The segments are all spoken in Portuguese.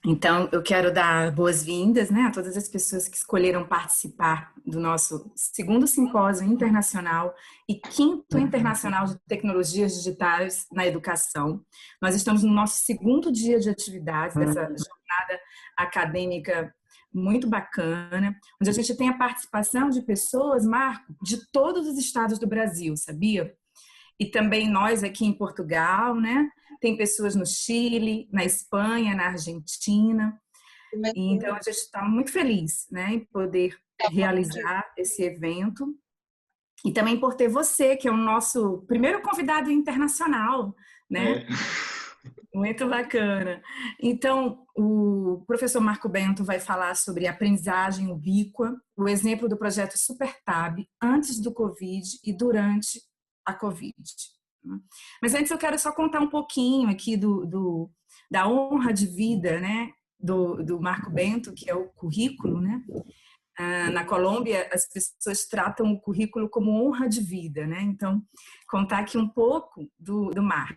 Então, eu quero dar boas-vindas, né, a todas as pessoas que escolheram participar do nosso segundo simpósio internacional e quinto internacional de tecnologias digitais na educação. Nós estamos no nosso segundo dia de atividades dessa jornada acadêmica muito bacana, onde a gente tem a participação de pessoas, Marco, de todos os estados do Brasil, sabia? E também nós aqui em Portugal, né? Tem pessoas no Chile, na Espanha, na Argentina. E então a gente está muito feliz, né, em poder realizar esse evento e também por ter você, que é o nosso primeiro convidado internacional, né? É. Muito bacana. Então, o professor Marco Bento vai falar sobre aprendizagem ubíqua, o exemplo do projeto SuperTab antes do Covid e durante a Covid. Mas antes eu quero só contar um pouquinho aqui da honra de vida, né, do Marco Bento, que é o currículo, né? Na Colômbia, as pessoas tratam o currículo como honra de vida, né? Então, contar aqui um pouco do Marco.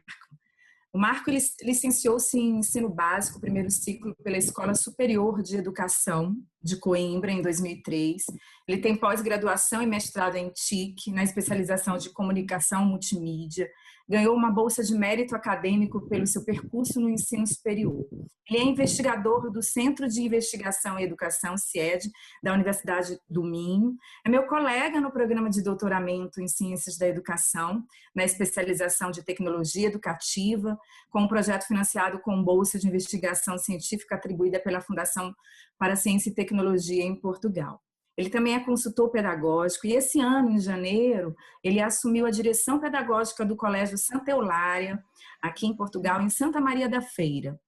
O Marco licenciou-se em ensino básico, primeiro ciclo, pela Escola Superior de Educação de Coimbra, em 2003. Ele tem pós-graduação e mestrado em TIC, na especialização de comunicação multimídia. Ganhou uma bolsa de mérito acadêmico pelo seu percurso no ensino superior. Ele é investigador do Centro de Investigação e Educação, CIED, da Universidade do Minho. É meu colega no programa de doutoramento em Ciências da Educação, na especialização de Tecnologia Educativa, com um projeto financiado com bolsa de investigação científica atribuída pela Fundação para Ciência e Tecnologia em Portugal. Ele também é consultor pedagógico e esse ano, em janeiro, ele assumiu a direção pedagógica do Colégio Santa Eulária, aqui em Portugal, em Santa Maria da Feira.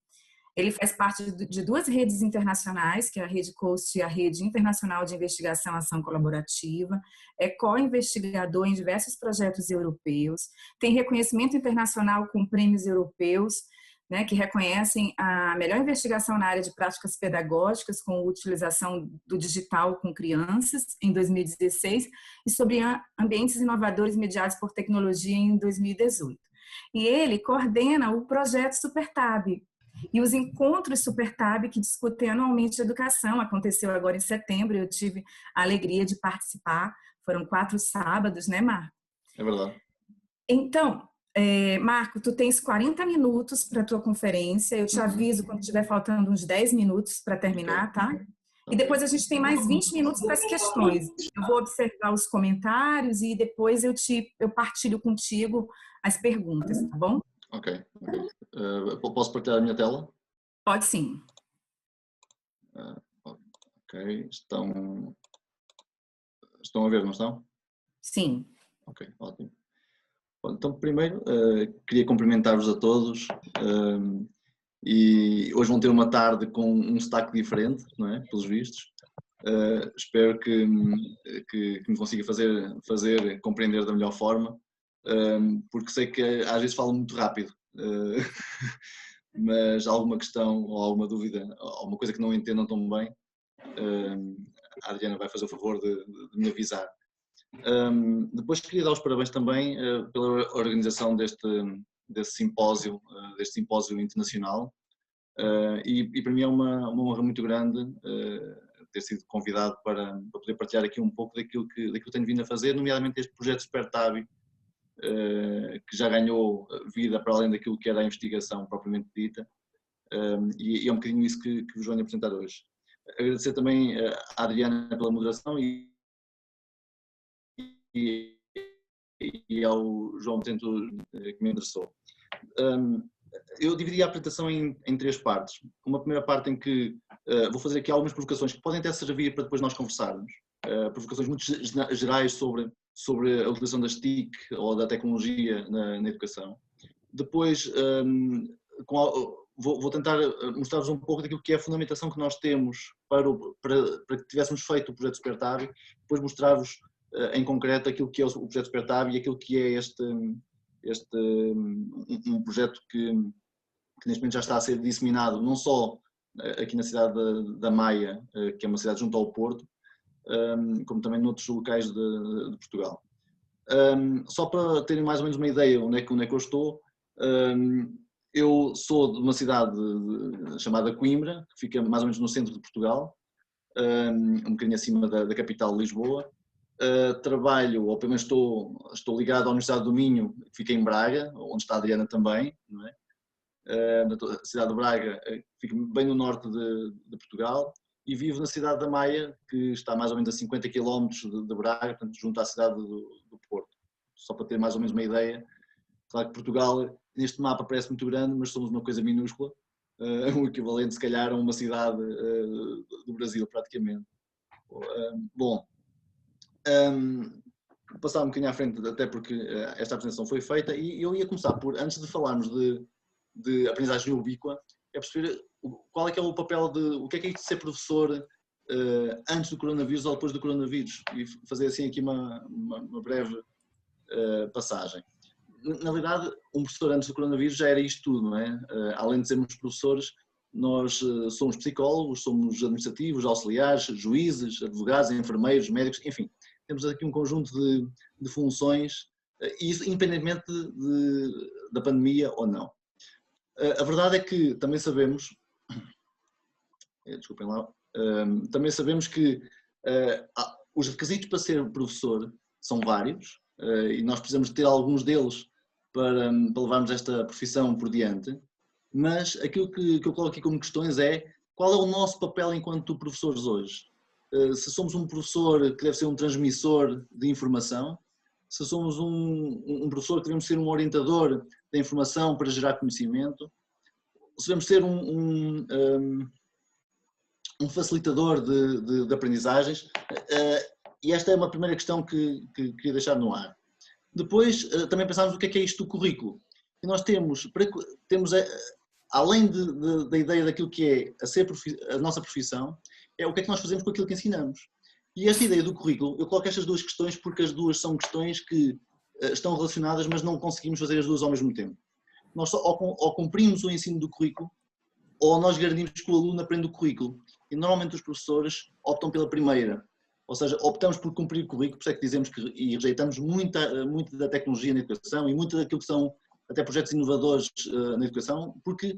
Ele faz parte de duas redes internacionais, que é a Rede COAST e a Rede Internacional de Investigação e Ação Colaborativa, é co-investigador em diversos projetos europeus, tem reconhecimento internacional com prêmios europeus, né, que reconhecem a melhor investigação na área de práticas pedagógicas com utilização do digital com crianças, em 2016, e sobre ambientes inovadores mediados por tecnologia, em 2018. E ele coordena o projeto SuperTab, e os encontros SuperTab que discutem anualmente educação. Aconteceu agora em setembro, eu tive a alegria de participar. Foram 4 sábados, né, Marco? É verdade. Então, Marco, tu tens 40 minutos para a tua conferência. Eu te aviso quando estiver faltando uns 10 minutos para terminar, tá? E depois a gente tem mais 20 minutos para as questões. Eu vou observar os comentários e depois eu partilho contigo as perguntas, tá bom? Ok. Posso partilhar a minha tela? Pode sim. Ok. Estão a ver, não estão? Sim. Ok, ótimo. Então, primeiro, queria cumprimentar-vos a todos e hoje vão ter uma tarde com um sotaque diferente, não é? Pelos vistos. Espero que me consiga fazer compreender da melhor forma, porque sei que às vezes falo muito rápido, mas alguma questão ou alguma dúvida, alguma coisa que não entendam tão bem, a Adriana vai fazer o favor de me avisar. Depois queria dar os parabéns também pela organização deste simpósio internacional, e para mim é uma honra muito grande ter sido convidado para poder partilhar aqui um pouco daquilo que tenho vindo a fazer, nomeadamente este projeto SuperTab, que já ganhou vida para além daquilo que era a investigação propriamente dita, e é um bocadinho isso que vos venho apresentar hoje. Agradecer também à Adriana pela moderação e ao João Tento que me endereçou. Eu dividi a apresentação em 3 partes. Uma primeira parte em que vou fazer aqui algumas provocações que podem até servir para depois nós conversarmos. Provocações muito gerais sobre a utilização das TIC ou da tecnologia na educação. Depois vou tentar mostrar-vos um pouco daquilo que é a fundamentação que nós temos para que tivéssemos feito o projeto SuperTab, depois mostrar-vos em concreto aquilo que é o projeto SuperTab e aquilo que é um projeto que neste momento já está a ser disseminado não só aqui na cidade da Maia, que é uma cidade junto ao Porto, como também noutros locais de Portugal. Só para terem mais ou menos uma ideia onde é que eu estou, Eu sou de uma cidade chamada Coimbra, que fica mais ou menos no centro de Portugal, um bocadinho acima da capital, Lisboa. Trabalho, ou pelo menos estou ligado à Universidade do Minho, que fica em Braga, onde está a Adriana também, não é? A cidade de Braga fica bem no norte de Portugal, e vivo na cidade da Maia, que está mais ou menos a 50 km de Braga, portanto, junto à cidade do Porto. Só para ter mais ou menos uma ideia. Claro que Portugal, neste mapa, parece muito grande, mas somos uma coisa minúscula, o equivalente, se calhar, a uma cidade do Brasil, praticamente. Bom, passar um bocadinho à frente, até porque esta apresentação foi feita, e eu ia começar por, antes de falarmos de aprendizagem ubíqua, é perceber qual é que é o papel o que é isto de ser professor antes do coronavírus ou depois do coronavírus, e fazer assim aqui uma breve passagem. Na verdade, um professor antes do coronavírus já era isto tudo, não é? Além de sermos professores, nós somos psicólogos, somos administrativos, auxiliares, juízes, advogados, enfermeiros, médicos, enfim, temos aqui um conjunto de funções, e isso independentemente da pandemia ou não. A verdade é que também sabemos, desculpem lá, também sabemos que os requisitos para ser professor são vários, e nós precisamos de ter alguns deles para levarmos esta profissão por diante, mas aquilo que eu coloco aqui como questões é: qual é o nosso papel enquanto professores hoje? Se somos um professor que deve ser um transmissor de informação, se somos um professor que devemos ser um orientador da informação para gerar conhecimento, se devemos ser um facilitador de aprendizagens, e esta é uma primeira questão que queria deixar no ar. Depois, também pensarmos o que é isto do currículo. E nós temos além da ideia daquilo que é a nossa profissão, é o que é que nós fazemos com aquilo que ensinamos. E esta ideia do currículo, eu coloco estas duas questões porque as duas são questões que estão relacionadas, mas não conseguimos fazer as duas ao mesmo tempo. Nós só ou cumprimos o ensino do currículo, ou nós garantimos que o aluno aprende o currículo. E normalmente os professores optam pela primeira. Ou seja, optamos por cumprir o currículo, por isso é que dizemos e rejeitamos muito da tecnologia na educação e muito daquilo que são até projetos inovadores na educação, porque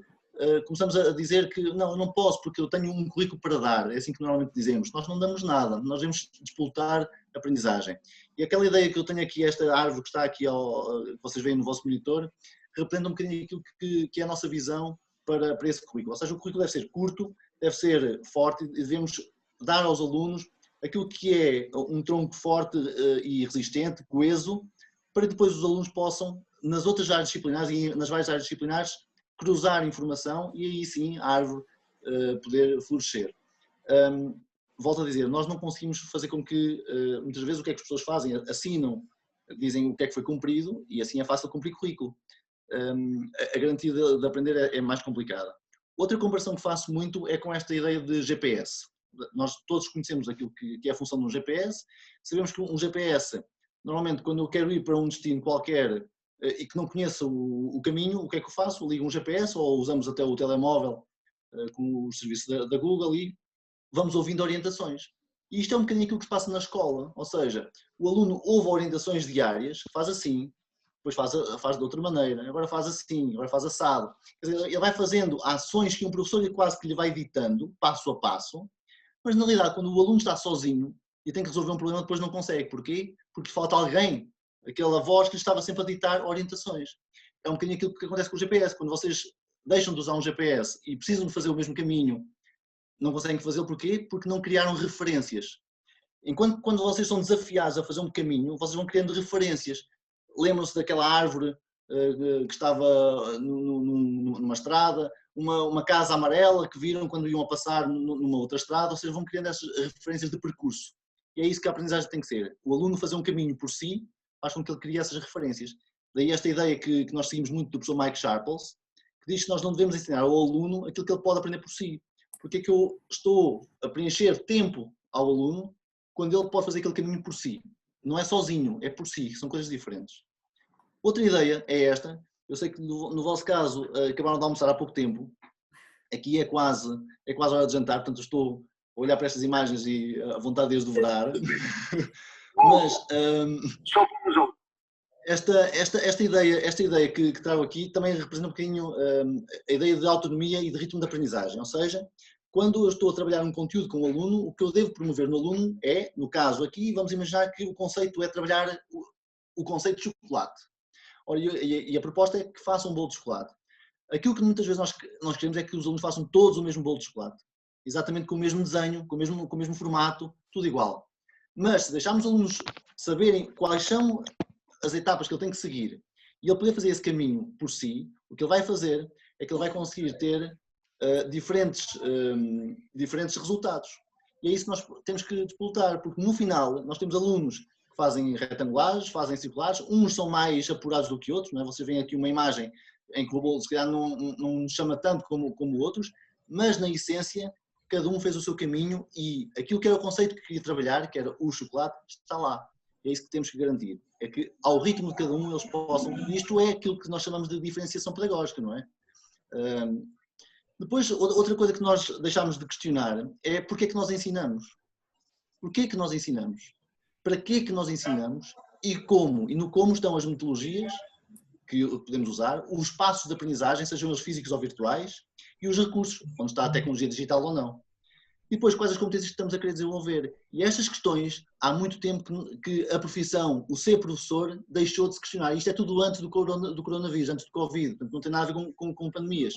começamos a dizer que não, eu não posso porque eu tenho um currículo para dar, é assim que normalmente dizemos. Nós não damos nada, nós devemos disputar a aprendizagem. E aquela ideia que eu tenho aqui, esta árvore que está aqui, que vocês veem no vosso monitor, representa um bocadinho aquilo que é a nossa visão para esse currículo. Ou seja, o currículo deve ser curto, deve ser forte e devemos dar aos alunos aquilo que é um tronco forte e resistente, coeso, para que depois os alunos possam, nas outras áreas disciplinares e nas várias áreas disciplinares, cruzar informação e aí sim a árvore poder florescer. Volto a dizer, nós não conseguimos fazer com que, muitas vezes o que é que as pessoas fazem? Assinam, dizem o que é que foi cumprido e assim é fácil cumprir currículo. A garantia de aprender é mais complicada. Outra comparação que faço muito é com esta ideia de GPS. Nós todos conhecemos aquilo que é a função de um GPS, sabemos que um GPS, normalmente quando eu quero ir para um destino qualquer e que não conheço o caminho, o que é que eu faço? Ligo um GPS ou usamos até o telemóvel com os serviços da Google e vamos ouvindo orientações. E isto é um bocadinho aquilo que se passa na escola, ou seja, o aluno ouve orientações diárias, faz assim, depois faz de outra maneira, agora faz assim, agora faz assado. Quer dizer, ele vai fazendo ações que um professor quase que lhe vai ditando, passo a passo, mas na realidade quando o aluno está sozinho e tem que resolver um problema depois não consegue. Porquê? Porque falta alguém, aquela voz que lhe estava sempre a ditar orientações. É um bocadinho aquilo que acontece com o GPS, quando vocês deixam de usar um GPS e precisam de fazer o mesmo caminho, não conseguem fazê-lo. Porquê? Porque não criaram referências. Enquanto quando vocês são desafiados a fazer um caminho, vocês vão criando referências. Lembram-se daquela árvore que estava numa estrada, uma casa amarela que viram quando iam a passar numa outra estrada, ou seja, vão criando essas referências de percurso. E é isso que a aprendizagem tem que ser. O aluno fazer um caminho por si faz com que ele crie essas referências. Daí esta ideia que nós seguimos muito do professor Mike Sharples, que diz que nós não devemos ensinar ao aluno aquilo que ele pode aprender por si. Porque é que eu estou a preencher tempo ao aluno quando ele pode fazer aquele caminho por si? Não é sozinho, é por si, são coisas diferentes. Outra ideia é esta, eu sei que no vosso caso acabaram de almoçar há pouco tempo, aqui é quase hora de jantar, portanto estou a olhar para estas imagens e a vontade de as devorar, mas esta ideia que trago aqui também representa um bocadinho a ideia de autonomia e de ritmo de aprendizagem, ou seja, quando eu estou a trabalhar um conteúdo com o aluno, o que eu devo promover no aluno é, no caso aqui, vamos imaginar que o conceito é trabalhar o conceito de chocolate. Ora, e a proposta é que façam um bolo de chocolate. Aquilo que muitas vezes nós queremos é que os alunos façam todos o mesmo bolo de chocolate, exatamente com o mesmo desenho, com o mesmo formato, tudo igual. Mas se deixarmos os alunos saberem quais são as etapas que ele tem que seguir e ele poder fazer esse caminho por si, o que ele vai fazer é que ele vai conseguir ter diferentes resultados. E é isso que nós temos que disputar, porque no final nós temos alunos que fazem retangulares, fazem circulares, uns são mais apurados do que outros, não é? Vocês veem aqui uma imagem em que o bolo se calhar não chama tanto como outros, mas na essência cada um fez o seu caminho e aquilo que era o conceito que queria trabalhar, que era o chocolate, está lá. É isso que temos que garantir, é que ao ritmo de cada um eles possam, e isto é aquilo que nós chamamos de diferenciação pedagógica, não é? Depois, outra coisa que nós deixámos de questionar é porque é que nós ensinamos? Porquê é que nós ensinamos? Para que é que nós ensinamos? E como? E no como estão as metodologias que podemos usar, os passos de aprendizagem, sejam eles físicos ou virtuais, e os recursos, onde está a tecnologia digital ou não. E depois, quais as competências que estamos a querer desenvolver. E estas questões, há muito tempo que a profissão, o ser professor, deixou de se questionar. Isto é tudo antes do coronavírus, antes do Covid, portanto não tem nada a ver com pandemias.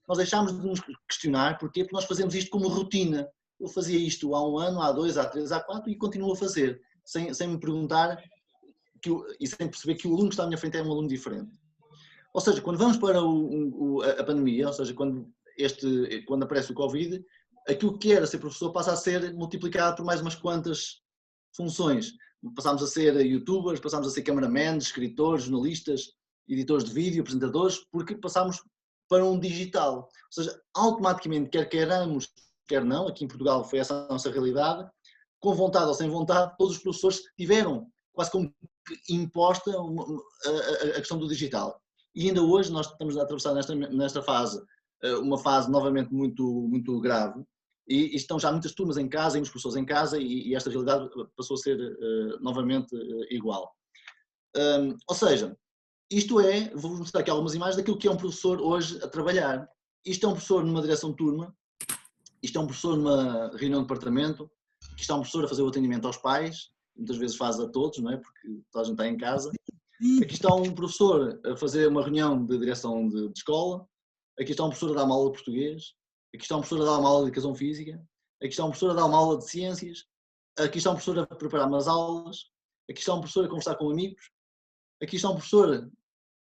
Nós deixámos de nos questionar, porquê? Porque nós fazemos isto como rotina. Eu fazia isto há 1 ano, há 2, há 3, há 4 e continuo a fazer, sem me perguntar e sem perceber que o aluno que está à minha frente é um aluno diferente. Ou seja, quando vamos para a pandemia, ou seja, quando aparece o Covid, aquilo que era ser professor passa a ser multiplicado por mais umas quantas funções. Passámos a ser youtubers, passámos a ser cameramans, escritores, jornalistas, editores de vídeo, apresentadores, porque passámos para um digital. Ou seja, automaticamente, quer queiramos, quer não, aqui em Portugal foi essa a nossa realidade, com vontade ou sem vontade, todos os professores tiveram quase como imposta a questão do digital. E ainda hoje nós estamos a atravessar nesta fase, uma fase novamente muito grave, e estão já muitas turmas em casa, e muitos professores em casa, e esta realidade passou a ser novamente igual. Ou seja, isto é, vou-vos mostrar aqui algumas imagens daquilo que é um professor hoje a trabalhar. Isto é um professor numa direção de turma, isto é um professor numa reunião de departamento, isto é um professor a fazer o atendimento aos pais, muitas vezes faz a todos, não é? Porque toda a gente está em casa. Aqui está um professor a fazer uma reunião de direção de escola, aqui está um professor a dar uma aula de português, aqui está um professor a dar uma aula de educação física, aqui está um professor a dar uma aula de ciências, aqui está um professor a preparar umas aulas, aqui está um professor a conversar com amigos, aqui está um professor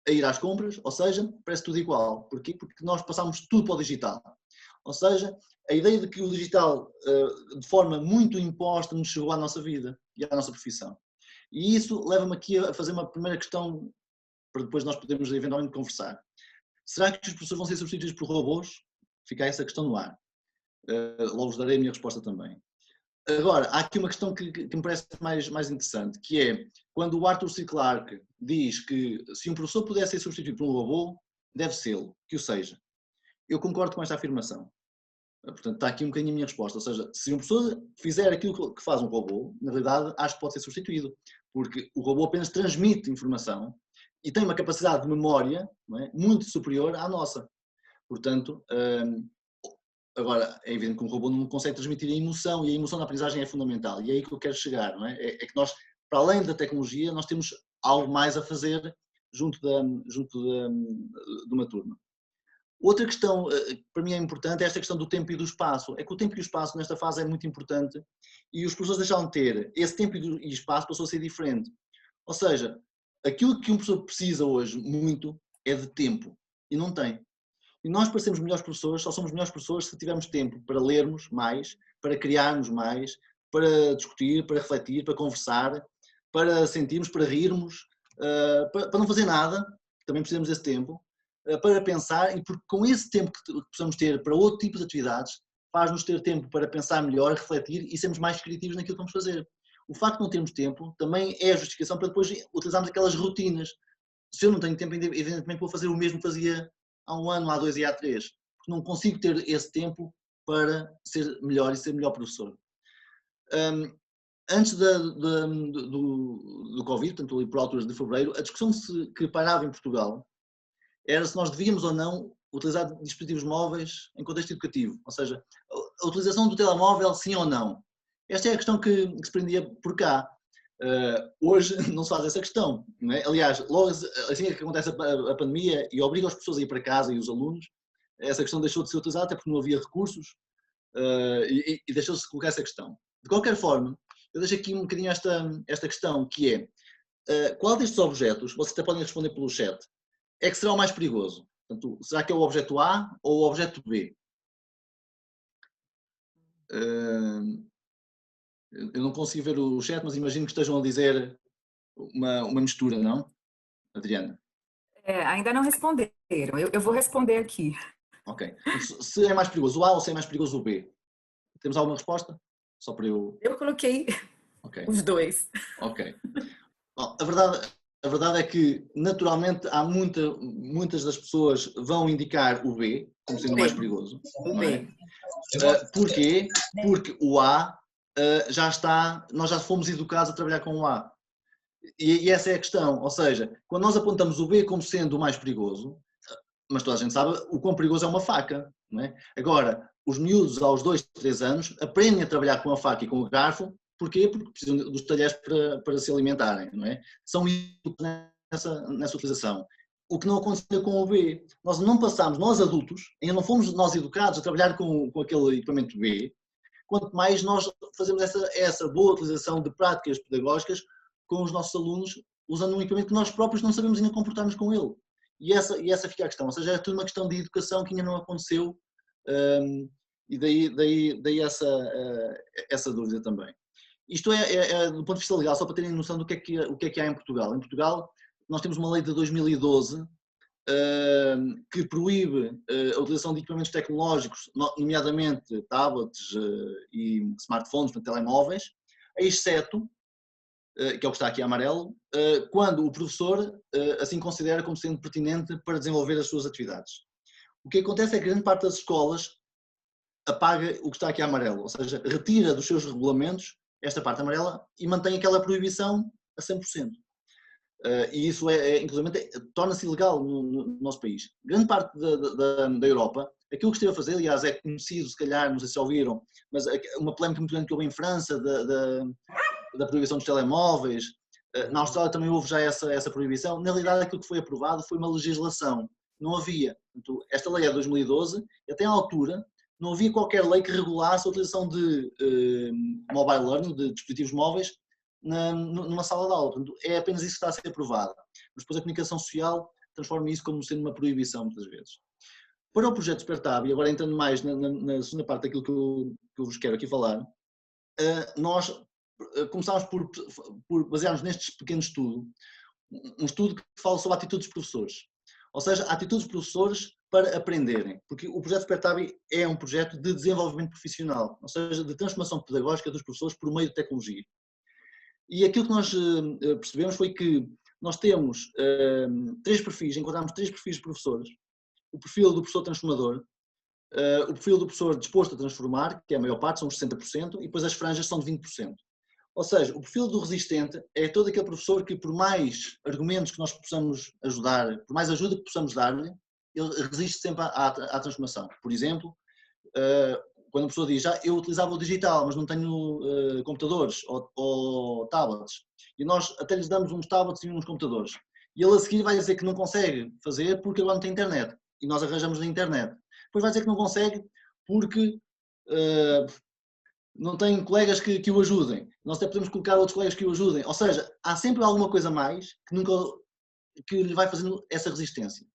a ir às compras, ou seja, parece tudo igual. Porquê? Porque nós passamos tudo para o digital. Ou seja, a ideia de que o digital, de forma muito imposta, nos chegou à nossa vida e à nossa profissão. E isso leva-me aqui a fazer uma primeira questão, para depois nós podermos eventualmente conversar. Será que os professores vão ser substituídos por robôs? Fica essa questão no ar. Logo vos darei a minha resposta também. Agora, há aqui uma questão que me parece mais interessante, que é quando o Arthur C. Clarke diz que se um professor pudesse ser substituído por um robô, deve ser-lo, que o seja. Eu concordo com esta afirmação. Portanto, está aqui um bocadinho a minha resposta. Ou seja, se um professor fizer aquilo que faz um robô, na realidade, acho que pode ser substituído. Porque o robô apenas transmite informação e tem uma capacidade de memória, não é, muito superior à nossa. Portanto, agora, é evidente que um robô não consegue transmitir a emoção, e a emoção na aprendizagem é fundamental. E é aí que eu quero chegar, não é? É que nós, para além da tecnologia, nós temos algo mais a fazer junto de uma turma. Outra questão que para mim é importante é esta questão do tempo e do espaço. É que o tempo e o espaço nesta fase é muito importante e os professores deixaram de ter esse tempo e espaço passou a ser diferente. Ou seja, aquilo que um professor precisa hoje muito é de tempo e não tem. E nós, para sermos melhores professores, só somos melhores professores se tivermos tempo para lermos mais, para criarmos mais, para discutir, para refletir, para conversar, para sentirmos, para rirmos, para não fazer nada, também precisamos desse tempo, para pensar, e porque com esse tempo que possamos ter para outro tipo de atividades, faz-nos ter tempo para pensar melhor, refletir e sermos mais criativos naquilo que vamos fazer. O facto de não termos tempo também é a justificação para depois utilizarmos aquelas rotinas. Se eu não tenho tempo, evidentemente vou fazer o mesmo que fazia há 1 ano, há 2 e há 3, porque não consigo ter esse tempo para ser melhor e ser melhor professor. antes do Covid, portanto ali por alturas de fevereiro, a discussão que pairava em Portugal era se nós devíamos ou não utilizar dispositivos móveis em contexto educativo, ou seja, a utilização do telemóvel sim ou não. Esta é a questão que se prendia por cá. Hoje não se faz essa questão, não é? Aliás, logo assim que acontece a pandemia e obriga as pessoas a ir para casa e os alunos, essa questão deixou de ser utilizada até porque não havia recursos e deixou-se de colocar essa questão. De qualquer forma, eu deixo aqui um bocadinho esta questão, que é, qual destes objetos, vocês até podem responder pelo chat, é que será o mais perigoso? Portanto, será que é o objeto A ou o objeto B? Eu não consigo ver o chat, mas imagino que estejam a dizer uma mistura, não? Adriana? Ainda não responderam. Eu vou responder aqui. Ok. Se é mais perigoso o A ou se é mais perigoso o B? Temos alguma resposta? Só para eu... Eu coloquei os dois. Ok. Bom, a verdade é que, naturalmente, muitas das pessoas vão indicar o B como sendo o mais perigoso. O B. Não é? Porquê? Porque o A já está, nós já fomos educados a trabalhar com o A. E essa é a questão, ou seja, quando nós apontamos o B como sendo o mais perigoso, mas toda a gente sabe o quão perigoso é uma faca, não é? Agora, os miúdos aos 2, 3 anos aprendem a trabalhar com a faca e com o garfo, porquê? Porque precisam dos talheres para se alimentarem, não é? São nessa utilização. O que não aconteceu com o B. Nós não passamos, nós adultos, ainda não fomos nós educados a trabalhar com aquele equipamento B, quanto mais nós fazemos essa boa utilização de práticas pedagógicas com os nossos alunos, usando um equipamento que nós próprios não sabemos ainda comportar-nos com ele. E essa fica a questão, ou seja, é tudo uma questão de educação que ainda não aconteceu, e daí essa dúvida também. Isto do ponto de vista legal, só para terem noção do que é que há em Portugal. Em Portugal nós temos uma lei de 2012 que proíbe a utilização de equipamentos tecnológicos, nomeadamente tablets e smartphones, telemóveis, exceto, que é o que está aqui em amarelo, quando o professor assim considera como sendo pertinente para desenvolver as suas atividades. O que acontece é que grande parte das escolas apaga o que está aqui em amarelo, ou seja, retira dos seus regulamentos esta parte amarela e mantém aquela proibição a 100%. E isso inclusive, torna-se ilegal no nosso país. Grande parte da Europa, aquilo que esteve a fazer, aliás, é conhecido, se calhar, não sei se ouviram, mas uma polémica muito grande que houve em França da proibição dos telemóveis. Na Austrália também houve já essa proibição. Na realidade, aquilo que foi aprovado foi uma legislação. Não havia. Portanto, esta lei é de 2012, e até à altura não havia qualquer lei que regulasse a utilização de mobile learning, de dispositivos móveis, numa sala de aula. Portanto, é apenas isso que está a ser aprovado. Mas depois a comunicação social transforma isso como sendo uma proibição, muitas vezes. Para o projeto Despertab, e agora entrando mais na segunda parte daquilo que eu vos quero aqui falar, nós começámos por basearmos neste pequeno estudo, um estudo que fala sobre atitudes dos professores. Ou seja, atitudes dos professores para aprenderem. Porque o projeto Despertab é um projeto de desenvolvimento profissional, ou seja, de transformação pedagógica dos professores por meio de tecnologia. E aquilo que nós percebemos foi que nós temos 3 perfis, encontramos 3 perfis de professores. O perfil do professor transformador, o perfil do professor disposto a transformar, que é a maior parte, são os 60%, e depois as franjas são de 20%. Ou seja, o perfil do resistente é todo aquele professor que, por mais argumentos que nós possamos ajudar, por mais ajuda que possamos dar-lhe, ele resiste sempre à transformação. Por exemplo, quando a pessoa diz, eu utilizava o digital, mas não tenho computadores ou tablets, e nós até lhes damos uns tablets e uns computadores, e ele a seguir vai dizer que não consegue fazer porque agora não tem internet, e nós arranjamos na internet. Depois vai dizer que não consegue porque não tem colegas que o ajudem. Nós até podemos colocar outros colegas que o ajudem. Ou seja, há sempre alguma coisa mais que lhe vai fazendo essa resistência.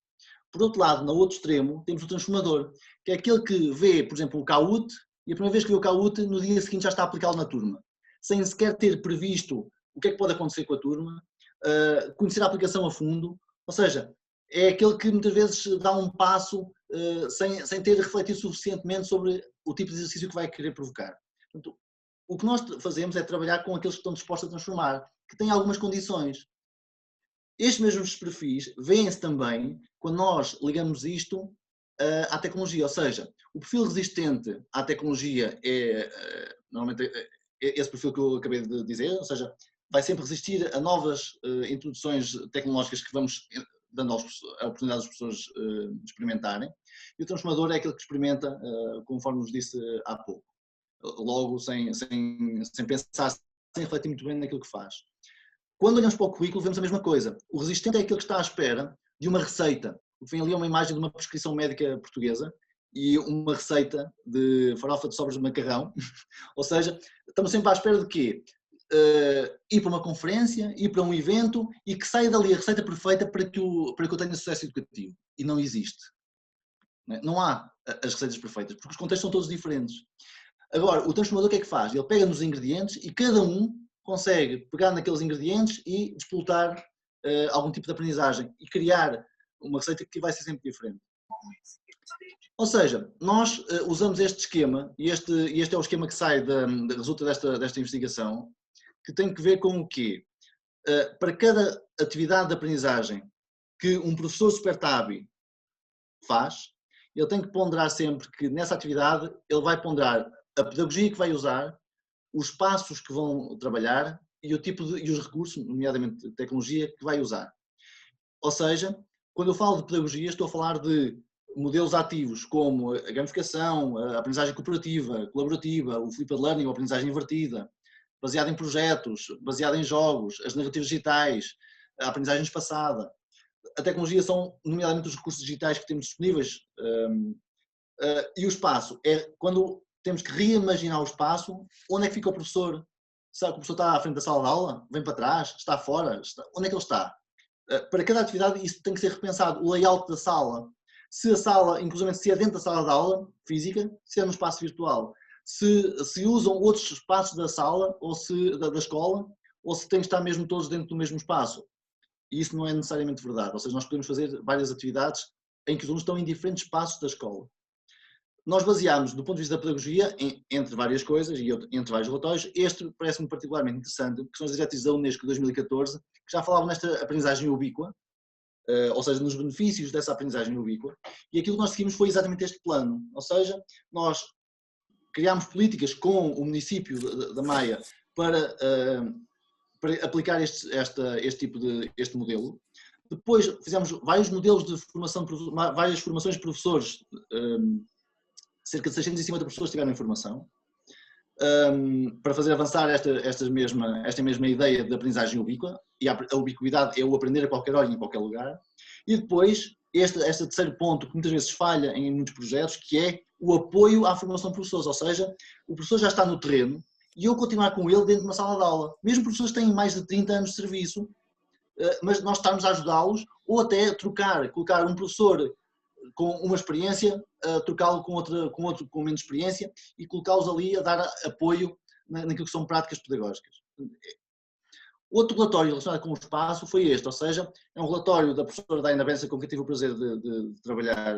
Por outro lado, no outro extremo, temos o transformador, que é aquele que vê, por exemplo, o CAUT, e a primeira vez que vê o CAUT, no dia seguinte já está a aplicá-lo na turma, sem sequer ter previsto o que é que pode acontecer com a turma, conhecer a aplicação a fundo, ou seja, é aquele que muitas vezes dá um passo sem ter refletido suficientemente sobre o tipo de exercício que vai querer provocar. Portanto, o que nós fazemos é trabalhar com aqueles que estão dispostos a transformar, que têm algumas condições. Estes mesmos perfis vêem-se também quando nós ligamos isto à tecnologia, ou seja, o perfil resistente à tecnologia normalmente esse perfil que eu acabei de dizer, ou seja, vai sempre resistir a novas introduções tecnológicas que vamos dando a oportunidade às pessoas experimentarem. E o transformador é aquele que experimenta, conforme nos disse há pouco, logo sem pensar, sem refletir muito bem naquilo que faz. Quando olhamos para o currículo, vemos a mesma coisa. O resistente é aquele que está à espera de uma receita. Vem ali uma imagem de uma prescrição médica portuguesa e uma receita de farofa de sobras de macarrão. Ou seja, estamos sempre à espera de quê? Ir para uma conferência, ir para um evento e que saia dali a receita perfeita para que eu tenha sucesso educativo. E não existe. Não há as receitas perfeitas, porque os contextos são todos diferentes. Agora, o transformador o que é que faz? Ele pega nos ingredientes e cada um consegue pegar naqueles ingredientes e despoltar algum tipo de aprendizagem e criar uma receita que vai ser sempre diferente. Ou seja, nós usamos este esquema, e este é o esquema que resulta desta investigação, que tem que ver com o quê? Para cada atividade de aprendizagem que um professor supertábil faz, ele tem que ponderar sempre que nessa atividade ele vai ponderar a pedagogia que vai usar, os passos que vão trabalhar e e os recursos, nomeadamente tecnologia, que vai usar. Ou seja, quando eu falo de pedagogia, estou a falar de modelos ativos como a gamificação, a aprendizagem cooperativa, colaborativa, o flipped learning, a aprendizagem invertida, baseada em projetos, baseada em jogos, as narrativas digitais, a aprendizagem espaçada. A tecnologia são, nomeadamente, os recursos digitais que temos disponíveis. E o espaço é quando temos que reimaginar o espaço. Onde é que fica o professor? Será que o professor está à frente da sala de aula? Vem para trás? Está fora? Onde é que ele está? Para cada atividade isso tem que ser repensado. O layout da sala. Se a sala, inclusive se é dentro da sala de aula física, se é no espaço virtual. Se usam outros espaços da sala ou da escola, ou se tem que estar mesmo todos dentro do mesmo espaço. E isso não é necessariamente verdade. Ou seja, nós podemos fazer várias atividades em que os alunos estão em diferentes espaços da escola. Nós baseámos, do ponto de vista da pedagogia, entre várias coisas e entre vários relatórios. Este parece-me particularmente interessante, que são as diretrizes da Unesco de 2014, que já falavam nesta aprendizagem ubíqua, ou seja, nos benefícios dessa aprendizagem ubíqua. E aquilo que nós seguimos foi exatamente este plano. Ou seja, nós criámos políticas com o município da Maia para aplicar este modelo. Depois fizemos vários modelos de formação, várias formações de professores, cerca de 650 professores tiveram informação, para fazer avançar esta mesma ideia de aprendizagem ubíqua, e a ubiquidade é o aprender a qualquer hora e em qualquer lugar. E depois, este terceiro ponto que muitas vezes falha em muitos projetos, que é o apoio à formação de professores, ou seja, o professor já está no terreno e eu continuar com ele dentro de uma sala de aula. Mesmo professores que têm mais de 30 anos de serviço, mas nós estamos a ajudá-los, ou até colocar um professor com uma experiência, trocá-lo com outro com menos experiência e colocá-los ali a dar apoio naquilo que são práticas pedagógicas. Outro relatório relacionado com o espaço foi este, ou seja, é um relatório da professora Daina Bença, com quem tive o prazer de trabalhar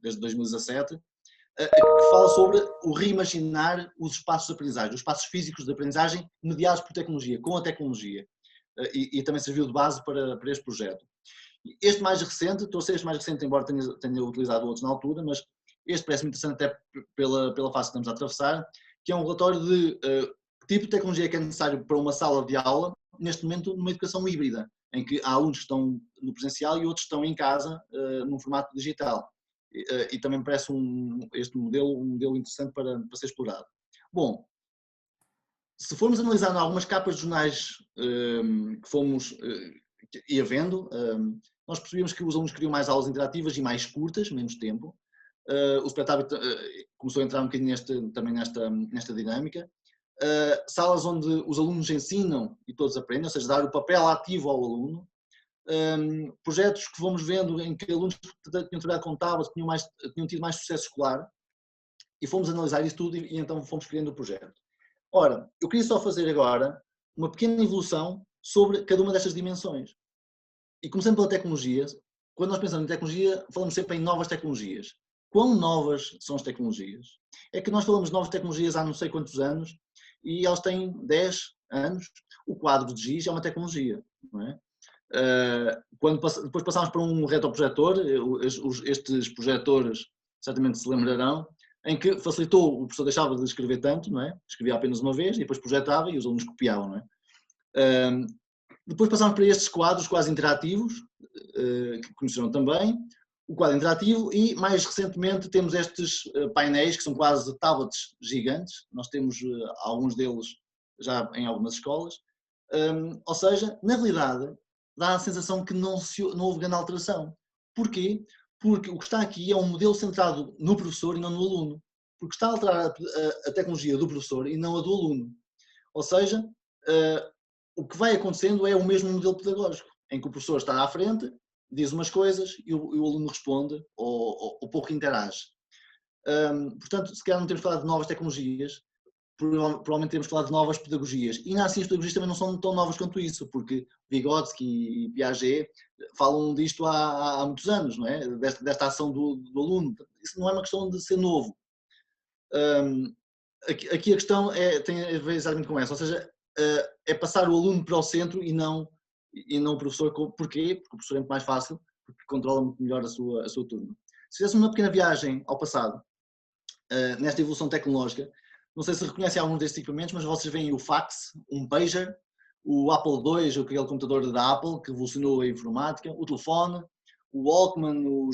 desde 2017, que fala sobre o reimaginar os espaços de aprendizagem, os espaços físicos de aprendizagem mediados por tecnologia, com a tecnologia, e também serviu de base para este projeto. Este mais recente, estou a ser este mais recente, embora tenha utilizado outros na altura, mas este parece-me interessante até pela fase que estamos a atravessar, que é um relatório de que tipo de tecnologia é que é necessário para uma sala de aula, neste momento numa educação híbrida, em que há alunos que estão no presencial e outros estão em casa, num formato digital. E também parece este modelo um modelo interessante para ser explorado. Bom, se formos analisar algumas capas de jornais que fomos ia vendo, nós percebemos que os alunos queriam mais aulas interativas e mais curtas, menos tempo. O espetáculo começou a entrar um bocadinho também nesta dinâmica. Salas onde os alunos ensinam e todos aprendem, ou seja, dar o papel ativo ao aluno. Projetos que fomos vendo em que alunos que tinham trabalhado com tablets tinham tido mais sucesso escolar, e fomos analisar isso tudo e então fomos criando o projeto. Ora, eu queria só fazer agora uma pequena evolução sobre cada uma destas dimensões. E começando pela tecnologia, quando nós pensamos em tecnologia, falamos sempre em novas tecnologias. Quão novas são as tecnologias? É que nós falamos de novas tecnologias há não sei quantos anos e elas têm 10 anos. O quadro de giz é uma tecnologia, não é? Depois passámos para um retroprojetor, estes projetores certamente se lembrarão, em que facilitou, o professor deixava de escrever tanto, não é? Escrevia apenas uma vez e depois projetava e os alunos copiavam, não é? Depois passámos para estes quadros quase interativos, que conheceram também, o quadro interativo, e mais recentemente temos estes painéis que são quase tablets gigantes, nós temos alguns deles já em algumas escolas, ou seja, na realidade dá a sensação que não houve grande alteração. Porquê? Porque o que está aqui é um modelo centrado no professor e não no aluno, porque está a alterar a tecnologia do professor e não a do aluno. Ou seja, o que vai acontecendo é o mesmo modelo pedagógico, em que o professor está à frente, diz umas coisas e o aluno responde ou pouco interage. Portanto, se calhar não temos falado de novas tecnologias, provavelmente temos falado de novas pedagogias. E ainda assim as pedagogias também não são tão novas quanto isso, porque Vygotsky e Piaget falam disto há muitos anos, não é? Desta ação do aluno. Isso não é uma questão de ser novo. Aqui a questão tem a ver exatamente com essa, ou seja, é passar o aluno para o centro e não o professor. Porquê? Porque o professor é muito mais fácil, porque controla muito melhor a sua turma. Se fizéssemos uma pequena viagem ao passado, nesta evolução tecnológica, não sei se reconhecem alguns destes equipamentos, mas vocês veem o fax, um pager, o Apple II, aquele computador da Apple que revolucionou a informática, o telefone, o Walkman, o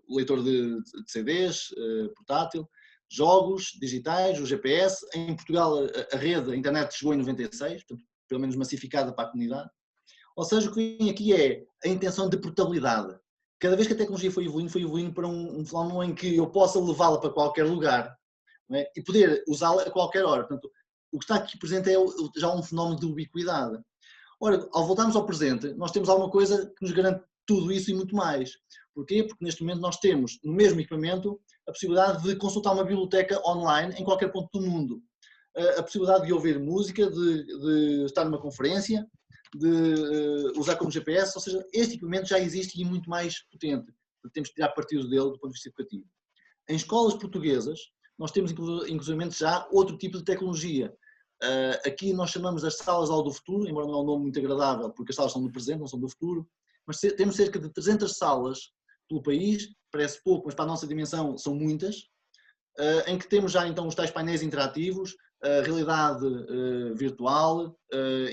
leitor de CDs portátil, jogos digitais, o GPS. Em Portugal a rede, a internet chegou em 96, portanto, pelo menos massificada para a comunidade. Ou seja, o que vem aqui é a intenção de portabilidade. Cada vez que a tecnologia foi evoluindo para um fenómeno em que eu possa levá-la para qualquer lugar, não é? E poder usá-la a qualquer hora. Portanto, o que está aqui presente é já um fenómeno de ubiquidade. Ora, ao voltarmos ao presente, nós temos alguma coisa que nos garante tudo isso e muito mais. Porquê? Porque neste momento nós temos, no mesmo equipamento, a possibilidade de consultar uma biblioteca online em qualquer ponto do mundo. A possibilidade de ouvir música, de estar numa conferência, de usar como GPS, ou seja, este equipamento já existe e muito mais potente. Temos que tirar partido dele do ponto de vista educativo. Em escolas portuguesas, nós temos inclusive já outro tipo de tecnologia. Aqui nós chamamos as salas ao do futuro, embora não é um nome muito agradável, porque as salas são do presente, não são do futuro, mas temos cerca de 300 salas pelo país, parece pouco, mas para a nossa dimensão são muitas, em que temos já então os tais painéis interativos, realidade virtual,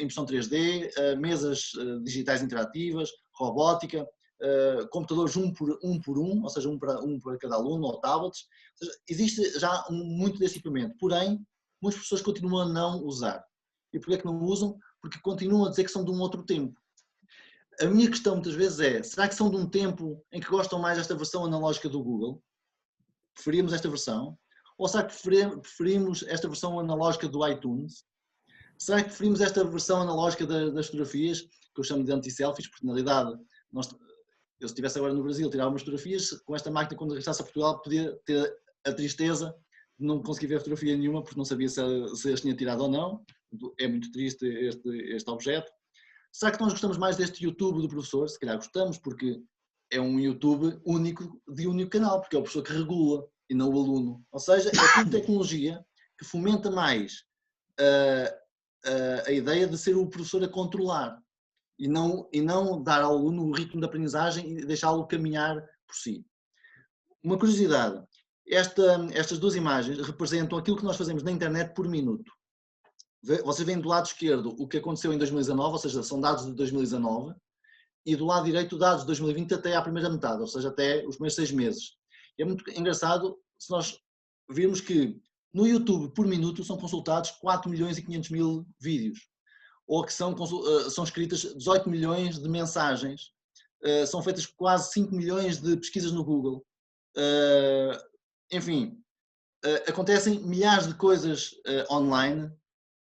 impressão 3D, mesas digitais interativas, robótica, computadores um por um, ou seja, um para cada aluno, ou tablets. Ou seja, existe já muito desse equipamento, porém, muitas pessoas continuam a não usar. E porquê é que não usam? Porque continuam a dizer que são de um outro tempo. A minha questão muitas vezes é, será que são de um tempo em que gostam mais desta versão analógica do Google? Preferimos esta versão? Ou será que preferimos esta versão analógica do iTunes? Será que preferimos esta versão analógica das fotografias, que eu chamo de anti-selfies, porque na realidade, eu se estivesse agora no Brasil, tirava umas fotografias, com esta máquina quando regressasse a Portugal podia ter a tristeza de não conseguir ver fotografia nenhuma porque não sabia se as tinha tirado ou não. É muito triste este objeto. Será que nós gostamos mais deste YouTube do professor? Se calhar gostamos, porque é um YouTube único, de único canal, porque é o professor que regula e não o aluno. Ou seja, é tudo tecnologia que fomenta mais a ideia de ser o professor a controlar e não dar ao aluno o ritmo de aprendizagem e deixá-lo caminhar por si. Uma curiosidade, estas duas imagens representam aquilo que nós fazemos na internet por minuto. Vocês veem do lado esquerdo o que aconteceu em 2019, ou seja, são dados de 2019, e do lado direito dados de 2020 até à primeira metade, ou seja, até os primeiros 6 meses. E é muito engraçado se nós virmos que no YouTube por minuto são consultados 4 milhões e 500 mil vídeos, ou que são escritas 18 milhões de mensagens, são feitas quase 5 milhões de pesquisas no Google. Enfim, acontecem milhares de coisas online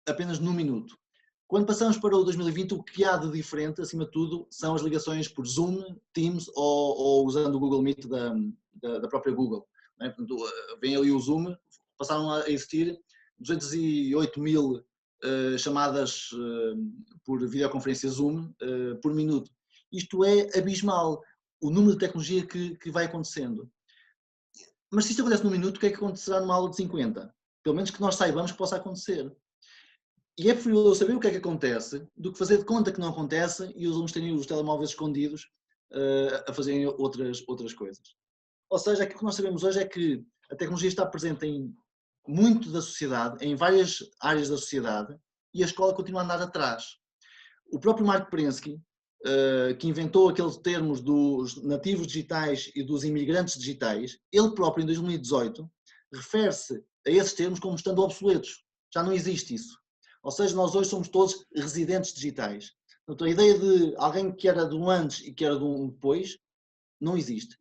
apenas num minuto. Quando passamos para o 2020, o que há de diferente, acima de tudo, são as ligações por Zoom, Teams ou usando o Google Meet da própria Google. Né? Portanto, vem ali o Zoom, passaram a existir 208 mil chamadas por videoconferência Zoom por minuto. Isto é abismal, o número de tecnologia que vai acontecendo. Mas se isto acontece num minuto, o que é que acontecerá numa aula de 50? Pelo menos que nós saibamos que possa acontecer. E é preferível eu saber o que é que acontece do que fazer de conta que não acontece e os alunos terem os telemóveis escondidos a fazerem outras coisas. Ou seja, aquilo que nós sabemos hoje é que a tecnologia está presente em muito da sociedade, em várias áreas da sociedade, e a escola continua a andar atrás. O próprio Mark Prensky, que inventou aqueles termos dos nativos digitais e dos imigrantes digitais, ele próprio, em 2018, refere-se a esses termos como estando obsoletos. Já não existe isso. Ou seja, nós hoje somos todos residentes digitais. Portanto, a ideia de alguém que era de um antes e que era de um depois, não existe.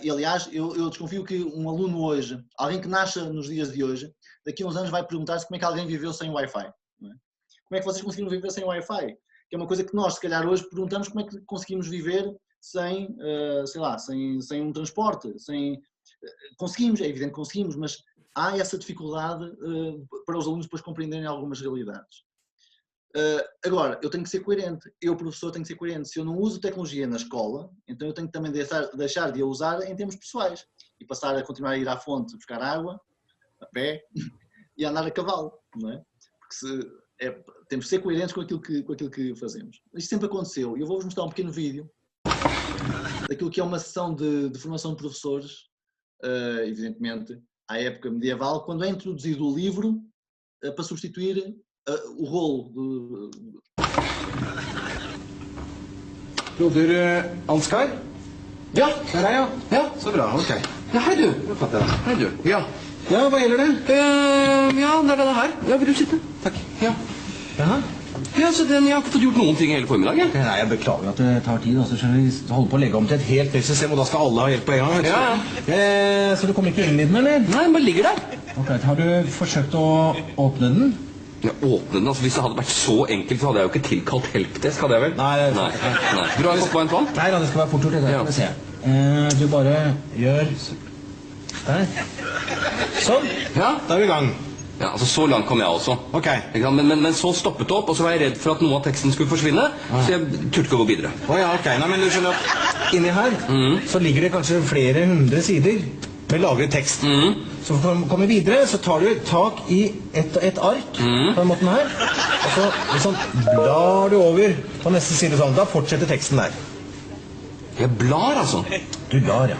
E aliás, eu desconfio que um aluno hoje, alguém que nasça nos dias de hoje, daqui a uns anos vai perguntar-se como é que alguém viveu sem Wi-Fi. Não é? Como é que vocês conseguiram viver sem Wi-Fi? Que é uma coisa que nós, se calhar, hoje perguntamos como é que conseguimos viver sem, sei lá, sem um transporte. Conseguimos, é evidente que conseguimos, mas há essa dificuldade para os alunos depois compreenderem algumas realidades. Agora, eu tenho que ser coerente, eu, professor, tenho que ser coerente. Se eu não uso tecnologia na escola, então eu tenho que também deixar de a usar em termos pessoais e passar a continuar a ir à fonte buscar água, a pé, e a andar a cavalo, não é? Porque temos que ser coerentes com aquilo que fazemos. Isto sempre aconteceu. Eu vou-vos mostrar um pequeno vídeo daquilo que é uma sessão de formação de professores, evidentemente, à época medieval, quando é introduzido o livro para substituir o rolo. Broder Ansgar? Ja, der er jeg. Ja, så bra. Ok. Ja, hei du. Hei du. Ja. Ja, hva gjelder det? Ja, det er denne her. Ja, vil du sitte? Takk. Ja. Jaha. Ja, så jeg har ikke fått gjort noen ting hele formiddagen. Nei, jeg beklager at det tar tid. Altså, vi holder på å legge om til et helt nytt system, og da skal alle ha hjelp på en gang. Ja. Så du kommer ikke inn i den, eller? Nei, den bare ligger der. Ok, har du forsøkt å åpne den? Ja, åpne den? Altså, hvis det hadde vært så enkelt, så hadde jeg jo ikke tilkalt helpdesk, hadde jeg vel? Nei. Du har fått på en plan? Nei, det skal være fort gjort. Det skal vi se. Du bare gjør der. Sånn. Ja, da er vi i gang. Ja, altså så langt kom jeg også. Ok. Men så stoppet det opp, og så var jeg redd for at noe av teksten skulle forsvinne, så jeg turte ikke å gå videre. Ja, ok. Nei, men du skjønner at inni her, så ligger det kanskje flere 100 sider med lagret tekst. Så for å komme videre, så tar du tak i et ark, på den måten her, og så liksom blar du over på neste side sånn. Da fortsetter teksten der. Jeg blar, altså? Du blar, ja.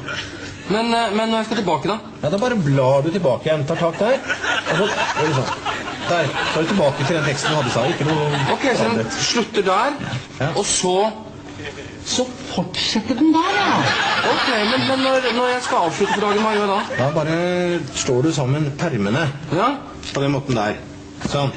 Men når jeg skal tilbake da? Ja, da bare blar du tilbake igjen, tar tak der, og så gjør du sånn. Der, så er du tilbake til den teksten du hadde sa, ikke noe... Ok, så den slutter der, og så fortsetter den der, ja. Ok, men når jeg skal avslutte for dagen, hva gjør jeg da? Da bare slår du sammen permene, ja, på den måten der. Sånn.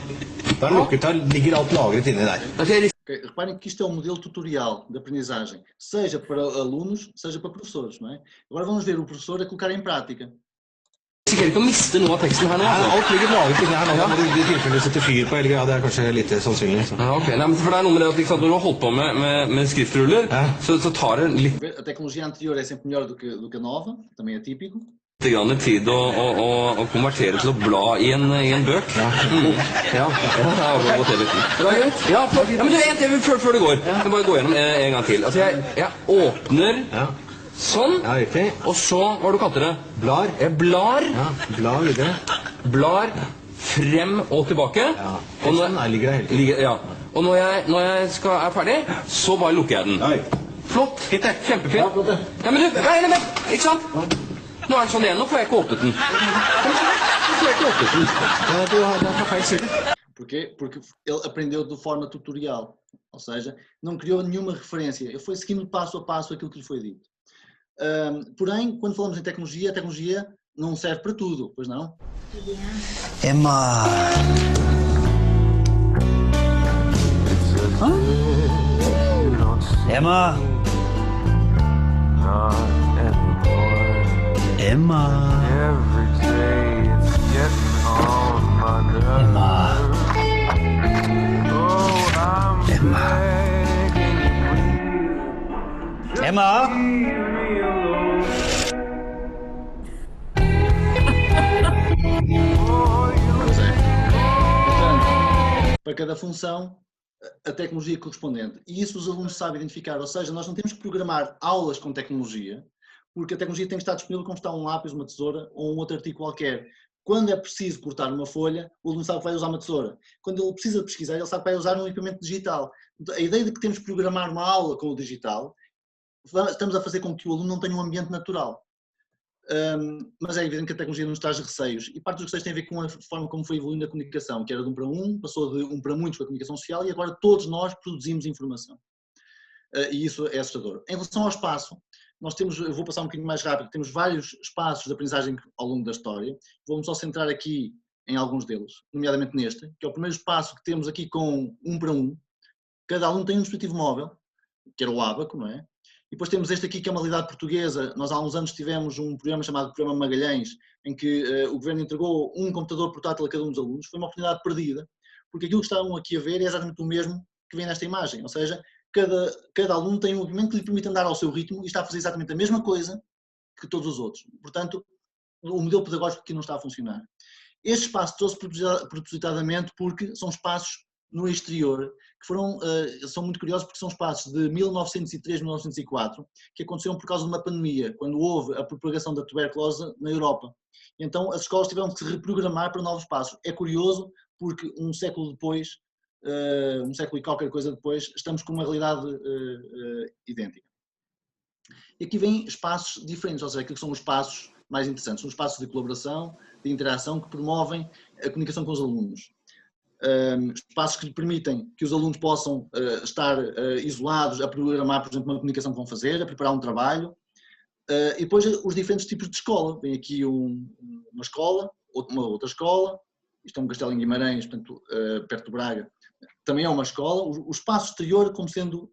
Da er den lukket, da ligger alt lagret inni der. Okay, reparem que isto é um modelo tutorial de aprendizagem, seja para alunos, seja para professores, não é? Agora vamos ver o professor a colocar em prática. Jeg risikerer ikke å miste noe av teksten her nå. Nei, alt ligger lagret inni her nå. Da må du i tilfelle sette fyr på, eller ja, det er kanskje litt sannsynlig. Så. Ja, ok. Nei, men for det er noe med det at når du har holdt på med skriftruller, så tar det litt... A tecnologia anterior é sempre melhor do que a nova, também é típico. Tid å konvertere til å bla i en bøk. Ja, men du, før du går, jeg bare gå gjennom en gang til. Altså, jeg åpner sånn, og så, hva du kalte det? Blar. Jeg blar. Ja, blar videre. Blar frem og tilbake. Ja, teksten ligger der hele tiden. Ja, og når jeg er ferdig, så bare lukker jeg den. Flott, kjempefint. Ja, men du, vent, ikke sant? Nå er den sånn igjen, nå får jeg ikke åpnet den. Ja, du har feil side. Porquê? Porque ele aprendeu de forma tutorial, ou seja, não criou nenhuma referência, ele foi seguindo passo a passo aquilo que lhe foi dito. Porém, quando falamos em tecnologia, a tecnologia não serve para tudo, pois não? Emma! Hã? Emma! Emma. Emma. Emma. Emma. Para cada função, a tecnologia correspondente. E isso os alunos sabem identificar, ou seja, nós não temos que programar aulas com tecnologia, porque a tecnologia tem que estar disponível como está um lápis, uma tesoura ou um outro artigo qualquer. Quando é preciso cortar uma folha, o aluno sabe que vai usar uma tesoura. Quando ele precisa pesquisar, ele sabe que vai usar um equipamento digital. A ideia de que temos que programar uma aula com o digital, estamos a fazer com que o aluno não tenha um ambiente natural. Mas é evidente que a tecnologia nos traz receios, e parte dos receios tem a ver com a forma como foi evoluindo a comunicação, que era de 1 para 1, passou de 1 para muitos com a comunicação social, e agora todos nós produzimos informação. E isso é assustador. Em relação ao espaço, nós temos, eu vou passar um bocadinho mais rápido, temos vários espaços de aprendizagem ao longo da história, vamos só centrar aqui em alguns deles, nomeadamente neste, que é o primeiro espaço que temos aqui com 1 para 1, cada aluno tem um dispositivo móvel, que era o Abaco, não é? E depois temos este aqui que é uma realidade portuguesa. Nós há uns anos tivemos um programa chamado Programa Magalhães, em que o governo entregou um computador portátil a cada um dos alunos. Foi uma oportunidade perdida, porque aquilo que estão aqui a ver é exatamente o mesmo que vem nesta imagem. Ou seja, cada aluno tem um movimento que lhe permite andar ao seu ritmo e está a fazer exatamente a mesma coisa que todos os outros. Portanto, o modelo pedagógico aqui não está a funcionar. Este espaço trouxe propositadamente porque são espaços no exterior, que são muito curiosos porque são espaços de 1903, 1904, que aconteceram por causa de uma pandemia, quando houve a propagação da tuberculose na Europa. Então as escolas tiveram que se reprogramar para novos espaços. É curioso porque um século depois, um século e qualquer coisa depois, estamos com uma realidade idêntica. E aqui vêm espaços diferentes, ou seja, aquilo que são os espaços mais interessantes, são espaços de colaboração, de interação, que promovem a comunicação com os alunos. Espaços que lhe permitem que os alunos possam estar isolados a programar, por exemplo, uma comunicação que vão fazer, a preparar um trabalho, e depois os diferentes tipos de escola. Vem aqui uma escola, uma outra escola, isto é um castelo em Guimarães, portanto, perto de Braga, também é uma escola, o espaço exterior como sendo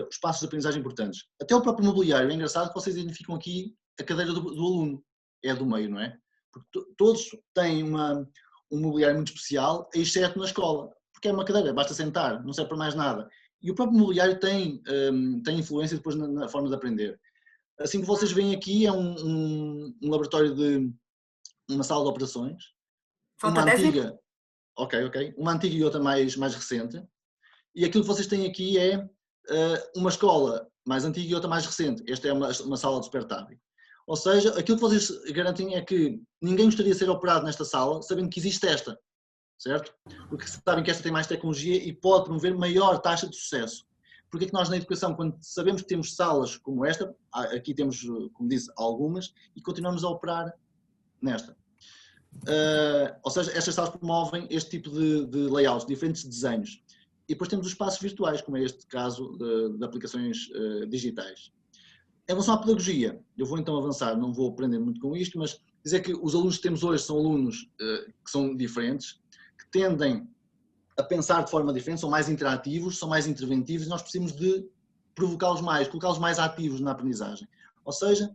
os espaços de aprendizagem importantes. Até o próprio mobiliário, é engraçado que vocês identificam aqui a cadeira do aluno, é do meio, não é? Porque todos têm um mobiliário muito especial, exceto na escola, porque é uma cadeira, basta sentar, não serve para mais nada. E o próprio mobiliário tem influência depois na forma de aprender. Assim que vocês veem aqui é um laboratório de uma sala de operações, Falta uma 10 antiga, minutos. ok, uma antiga e outra mais recente, e aquilo que vocês têm aqui é uma escola mais antiga e outra mais recente. Esta é uma sala de despertar. Ou seja, aquilo que vocês garantem é que ninguém gostaria de ser operado nesta sala sabendo que existe esta, certo? Porque sabem que esta tem mais tecnologia e pode promover maior taxa de sucesso. Porque é que nós na educação, quando sabemos que temos salas como esta, aqui temos, como disse, algumas, e continuamos a operar nesta. Ou seja, estas salas promovem este tipo de layouts, diferentes desenhos. E depois temos os espaços virtuais, como é este caso de aplicações digitais. Em relação à pedagogia, eu vou então avançar, não vou aprender muito com isto, mas dizer que os alunos que temos hoje são alunos que são diferentes, que tendem a pensar de forma diferente, são mais interativos, são mais interventivos, e nós precisamos de provocá-los mais, colocá-los mais ativos na aprendizagem. Ou seja,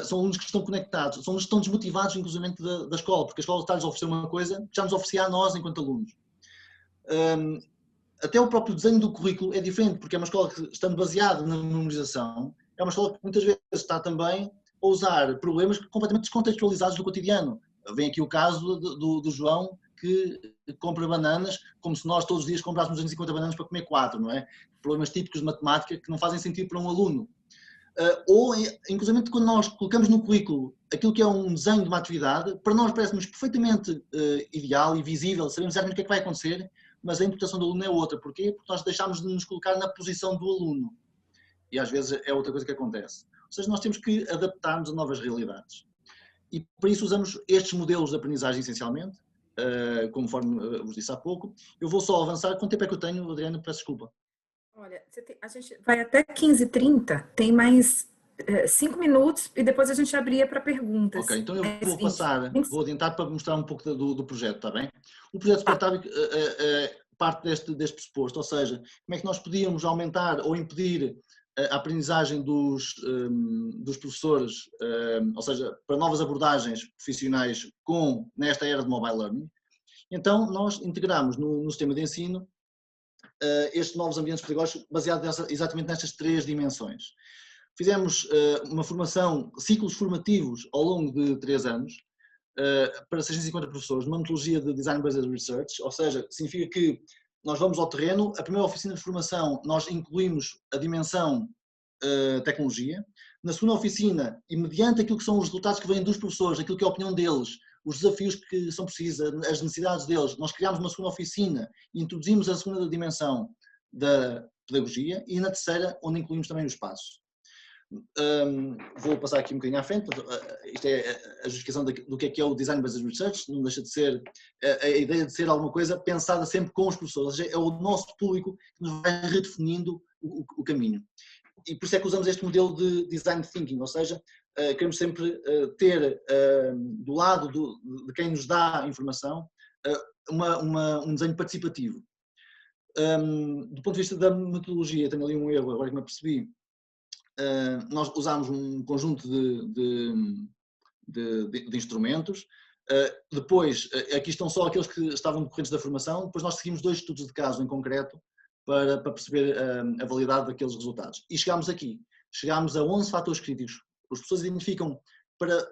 são alunos que estão conectados, são alunos que estão desmotivados, inclusive da escola, porque a escola está-lhes a oferecer uma coisa que já nos oferecia a nós enquanto alunos. Até o próprio desenho do currículo é diferente, porque é uma escola que, estando baseada na memorização, é uma escola que muitas vezes está também a usar problemas completamente descontextualizados do cotidiano. Vem aqui o caso do João, que compra bananas, como se nós todos os dias comprássemos 250 bananas para comer 4, não é? Problemas típicos de matemática que não fazem sentido para um aluno. Ou, inclusive, quando nós colocamos no currículo aquilo que é um desenho de uma atividade, para nós parece-nos perfeitamente ideal e visível, sabemos exatamente o que é que vai acontecer, mas a interpretação do aluno é outra. Porquê? Porque nós deixamos de nos colocar na posição do aluno. E às vezes é outra coisa que acontece. Ou seja, nós temos que adaptar-nos a novas realidades. E para isso usamos estes modelos de aprendizagem essencialmente, conforme vos disse há pouco. Eu vou só avançar. Quanto tempo é que eu tenho, Adriana? Peço desculpa. Olha, a gente vai até 15h30, tem mais 5 minutos e depois a gente abria para perguntas. Ok, então eu vou passar, vou adiantar para mostrar um pouco do projeto, está bem? O projeto Despertar parte deste pressuposto, ou seja, como é que nós podíamos aumentar ou impedir a aprendizagem dos professores, ou seja, para novas abordagens profissionais nesta era de mobile learning. Então, nós integramos no sistema de ensino estes novos ambientes pedagógicos baseados exatamente nestas 3 dimensões. Fizemos uma formação, ciclos formativos ao longo de 3 anos, para 650 professores, numa metodologia de Design Based Research, ou seja, significa que nós vamos ao terreno, a primeira oficina de formação nós incluímos a dimensão tecnologia, na segunda oficina, e mediante aquilo que são os resultados que vêm dos professores, aquilo que é a opinião deles, os desafios que são precisos, as necessidades deles, nós criámos uma segunda oficina e introduzimos a segunda dimensão da pedagogia, e na terceira, onde incluímos também os passos. Vou passar aqui um bocadinho à frente. Isto é a justificação do que é o Design Based Research. Não deixa de ser a ideia de ser alguma coisa pensada sempre com os professores, ou seja, é o nosso público que nos vai redefinindo o caminho. E por isso é que usamos este modelo de Design Thinking, ou seja, queremos sempre ter do lado de quem nos dá a informação um desenho participativo. Do ponto de vista da metodologia, tenho ali um erro, agora que me apercebi. Nós usámos um conjunto de instrumentos. Depois, aqui estão só aqueles que estavam decorrentes da formação. Depois nós seguimos 2 estudos de caso em concreto para perceber a validade daqueles resultados. E chegámos aqui. Chegámos a 11 fatores críticos. Os professores identificam para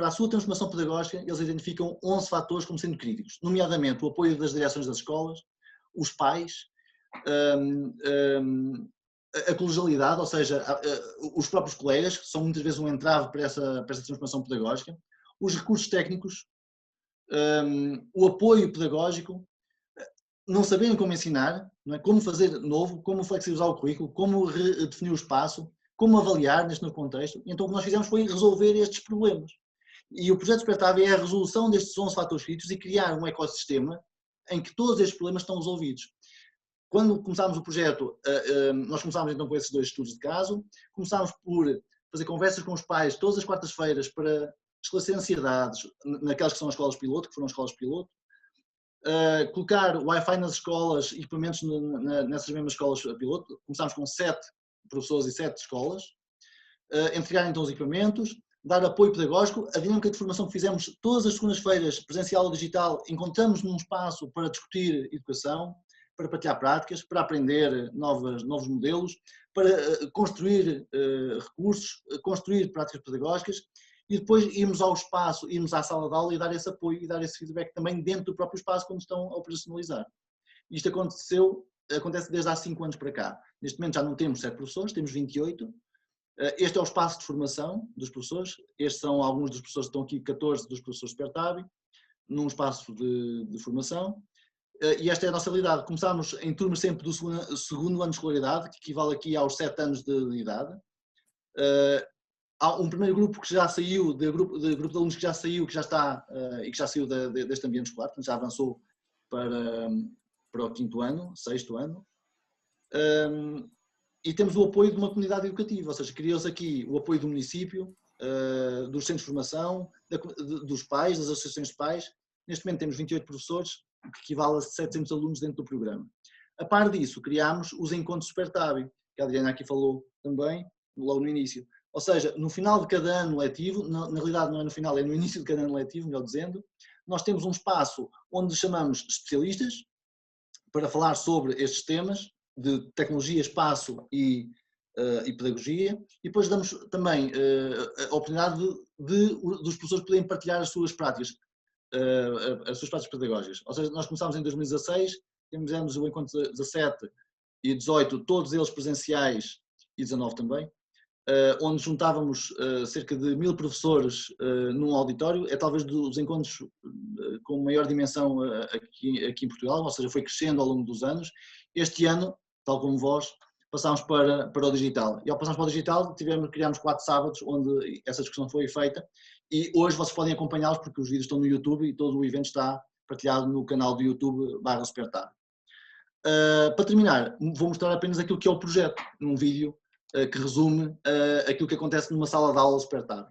a sua transformação pedagógica, eles identificam 11 fatores como sendo críticos, nomeadamente o apoio das direções das escolas, os pais, a colegialidade, ou seja, os próprios colegas, que são muitas vezes um entrave para essa transformação pedagógica, os recursos técnicos, o apoio pedagógico, não saberem como ensinar, não é? Como fazer novo, como flexibilizar o currículo, como redefinir o espaço, como avaliar neste novo contexto. Então o que nós fizemos foi resolver estes problemas. E o projeto Supertab é a resolução destes 11 fatores críticos e criar um ecossistema em que todos estes problemas estão resolvidos. Quando começámos o projeto, nós começámos então com esses 2 estudos de caso, começámos por fazer conversas com os pais todas as quartas-feiras para esclarecer ansiedades naquelas que são as escolas piloto, que foram as escolas piloto, colocar Wi-Fi nas escolas, equipamentos nessas mesmas escolas piloto. Começámos com 7 professores e 7 escolas, entregar então os equipamentos, dar apoio pedagógico. A dinâmica de formação que fizemos todas as segundas-feiras, presencial ou digital, encontramos num espaço para discutir educação, para partilhar práticas, para aprender novos modelos, para construir recursos, construir práticas pedagógicas e depois irmos ao espaço, irmos à sala de aula e dar esse apoio e dar esse feedback também dentro do próprio espaço quando estão a operacionalizar. Isto acontece desde há 5 anos para cá. Neste momento já não temos 7 professores, temos 28. Este é o espaço de formação dos professores. Estes são alguns dos professores que estão aqui, 14 dos professores Supertab, num espaço de formação. E esta é a nossa realidade. Começámos em turmas sempre do segundo ano de escolaridade, que equivale aqui aos 7 anos de idade. Há um primeiro grupo que já saiu, de grupo de alunos que já saiu, que já está e que já saiu deste ambiente escolar, portanto já avançou para o 5º ano, 6º ano. E temos o apoio de uma comunidade educativa, ou seja, criou-se aqui o apoio do município, dos centros de formação, dos pais, das associações de pais. Neste momento temos 28 professores, que equivale a 700 alunos dentro do programa. A par disso, criámos os encontros Supertab, que a Adriana aqui falou também, logo no início. Ou seja, no final de cada ano letivo, na realidade não é no final, é no início de cada ano letivo, melhor dizendo, nós temos um espaço onde chamamos especialistas para falar sobre estes temas de tecnologia, espaço e pedagogia, e depois damos também a oportunidade dos professores poderem partilhar as suas práticas pedagógicas. Ou seja, nós começámos em 2016, tivemos o encontro 17 e 18, todos eles presenciais, e 19 também, onde juntávamos cerca de 1000 professores num auditório. É talvez dos encontros com maior dimensão aqui em Portugal, ou seja, foi crescendo ao longo dos anos. Este ano, tal como vós, passámos para o digital. E ao passarmos para o digital, criámos 4 sábados onde essa discussão foi feita, e hoje vocês podem acompanhá-los porque os vídeos estão no YouTube e todo o evento está partilhado no canal do YouTube /Supertab. Para terminar, vou mostrar apenas aquilo que é o projeto, num vídeo que resume aquilo que acontece numa sala de aula Supertab.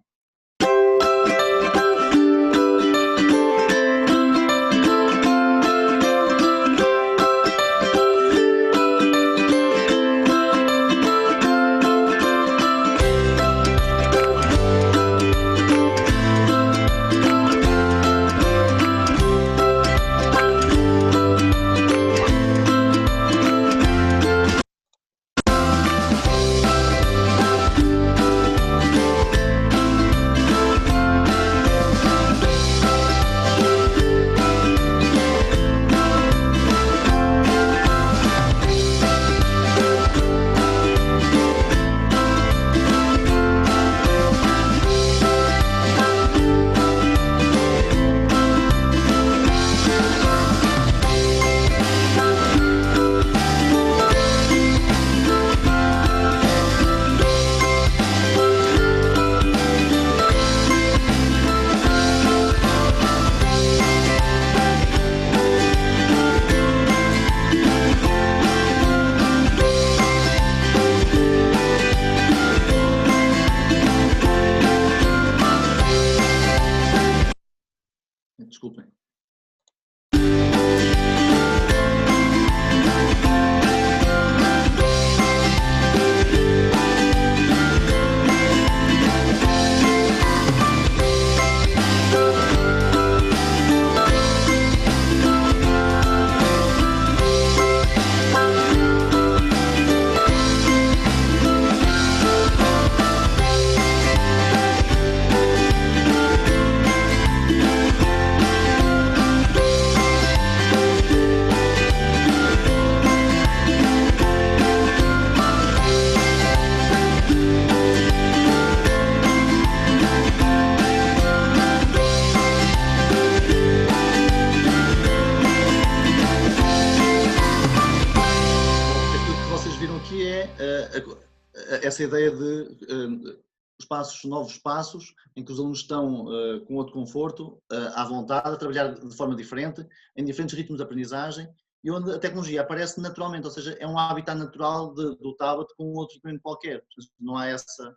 essa ideia de espaços, novos espaços, em que os alunos estão com outro conforto, à vontade, a trabalhar de forma diferente, em diferentes ritmos de aprendizagem, e onde a tecnologia aparece naturalmente, ou seja, é um habitat natural do tablet com outro equipamento qualquer. Não há essa...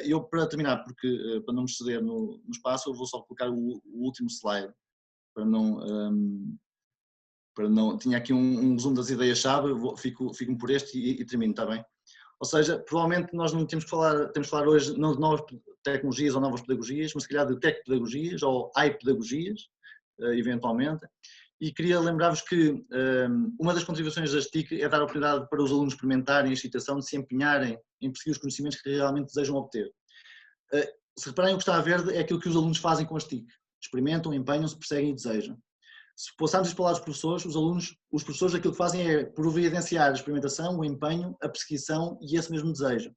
Eu, para terminar, porque para não me exceder no espaço, eu vou só colocar o último slide, para não... Tinha aqui um resumo das ideias-chave, fico por este e termino, está bem? Ou seja, provavelmente nós não temos que falar hoje não de novas tecnologias ou novas pedagogias, mas se calhar de tech-pedagogias ou AI-pedagogias, eventualmente. E queria lembrar-vos que uma das contribuições das TIC é dar a oportunidade para os alunos experimentarem a excitação de se empenharem em perseguir os conhecimentos que realmente desejam obter. Se repararem, o que está a verde é aquilo que os alunos fazem com as TIC. Experimentam, empenham-se, perseguem e desejam. Se passarmos isto para lá dos professores, os professores aquilo que fazem é providenciar a experimentação, o empenho, a perseguição e esse mesmo desejo.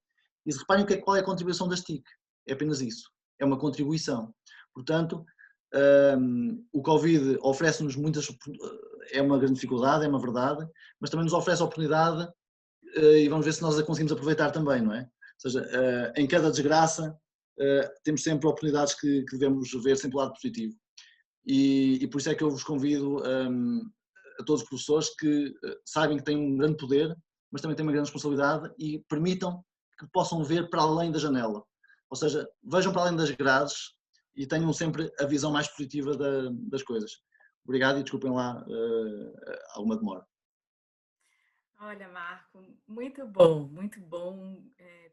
E se reparem qual é a contribuição das TIC, é apenas isso, é uma contribuição. Portanto, o Covid oferece-nos é uma grande dificuldade, é uma verdade, mas também nos oferece a oportunidade e vamos ver se nós a conseguimos aproveitar também, não é? Ou seja, em cada desgraça temos sempre oportunidades que devemos ver sempre o lado positivo. E por isso é que eu vos convido a todos os professores que saibam que têm um grande poder, mas também têm uma grande responsabilidade e permitam que possam ver para além da janela. Ou seja, vejam para além das grades e tenham sempre a visão mais positiva das coisas. Obrigado e desculpem lá alguma demora. Olha, Marco, muito bom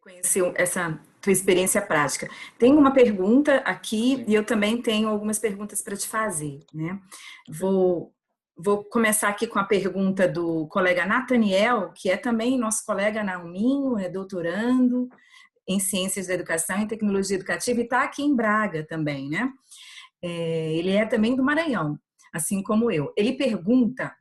conhecer essa tua experiência prática. Tem uma pergunta aqui. Sim. E eu também tenho algumas perguntas para te fazer, né? Vou começar aqui com a pergunta do colega Nathaniel, que é também nosso colega na UMinho, é doutorando em Ciências da Educação e Tecnologia Educativa e está aqui em Braga também, né? Ele é também do Maranhão, assim como eu. Ele pergunta...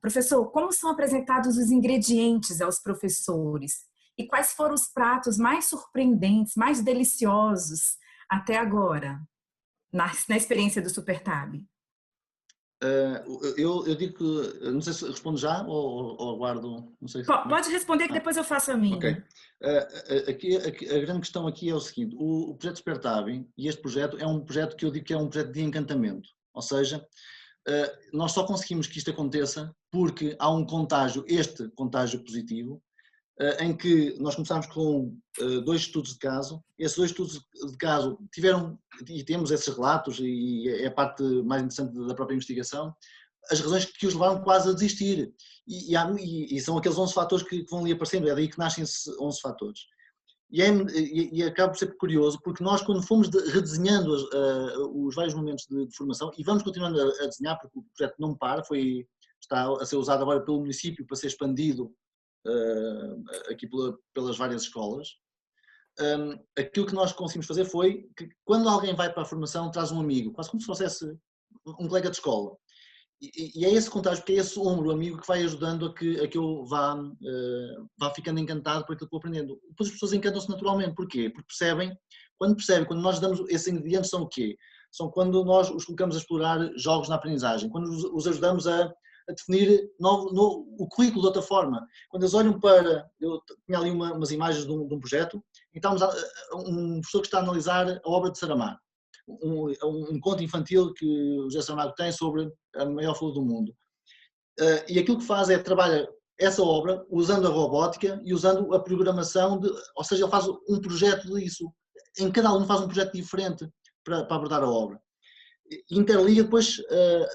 Professor, como são apresentados os ingredientes aos professores? E quais foram os pratos mais surpreendentes, mais deliciosos até agora, na experiência do SuperTab? Eu digo que, não sei se respondo já ou aguardo, não sei se... Pode responder que depois eu faço a minha. Ok. A grande questão aqui é o seguinte, o projeto SuperTab, e este projeto é um projeto que eu digo que é um projeto de encantamento, ou seja, nós só conseguimos que isto aconteça porque há um contágio, este contágio positivo, em que nós começámos com 2 estudos de caso. Esses 2 estudos de caso tiveram, e temos esses relatos, e é a parte mais interessante da própria investigação, as razões que os levaram quase a desistir. E são aqueles 11 fatores que vão ali aparecendo, é daí que nascem esses 11 fatores. E acaba por ser curioso, porque nós, quando fomos redesenhando os vários momentos de formação, e vamos continuando a desenhar, porque o projeto não para, está a ser usado agora pelo município para ser expandido aqui pelas várias escolas, aquilo que nós conseguimos fazer foi que, quando alguém vai para a formação, traz um amigo, quase como se fosse um colega de escola. E é esse contágio, porque é esse ombro amigo que vai ajudando a que eu vá ficando encantado por aquilo que vou aprendendo. Depois as pessoas encantam-se naturalmente. Porquê? Porque quando nós damos esses ingredientes, são o quê? São quando nós os colocamos a explorar jogos na aprendizagem, quando os ajudamos a definir o currículo de outra forma. Quando eles olham para... Eu tinha ali umas imagens de um projeto, e estamos um professor que está a analisar a obra de Saramago. Um conto infantil que o José Saramago tem sobre a maior flor do mundo. E aquilo que faz é trabalhar essa obra usando a robótica e usando a programação, ou seja, ele faz um projeto disso. Em cada aluno faz um projeto diferente para abordar a obra. Interliga depois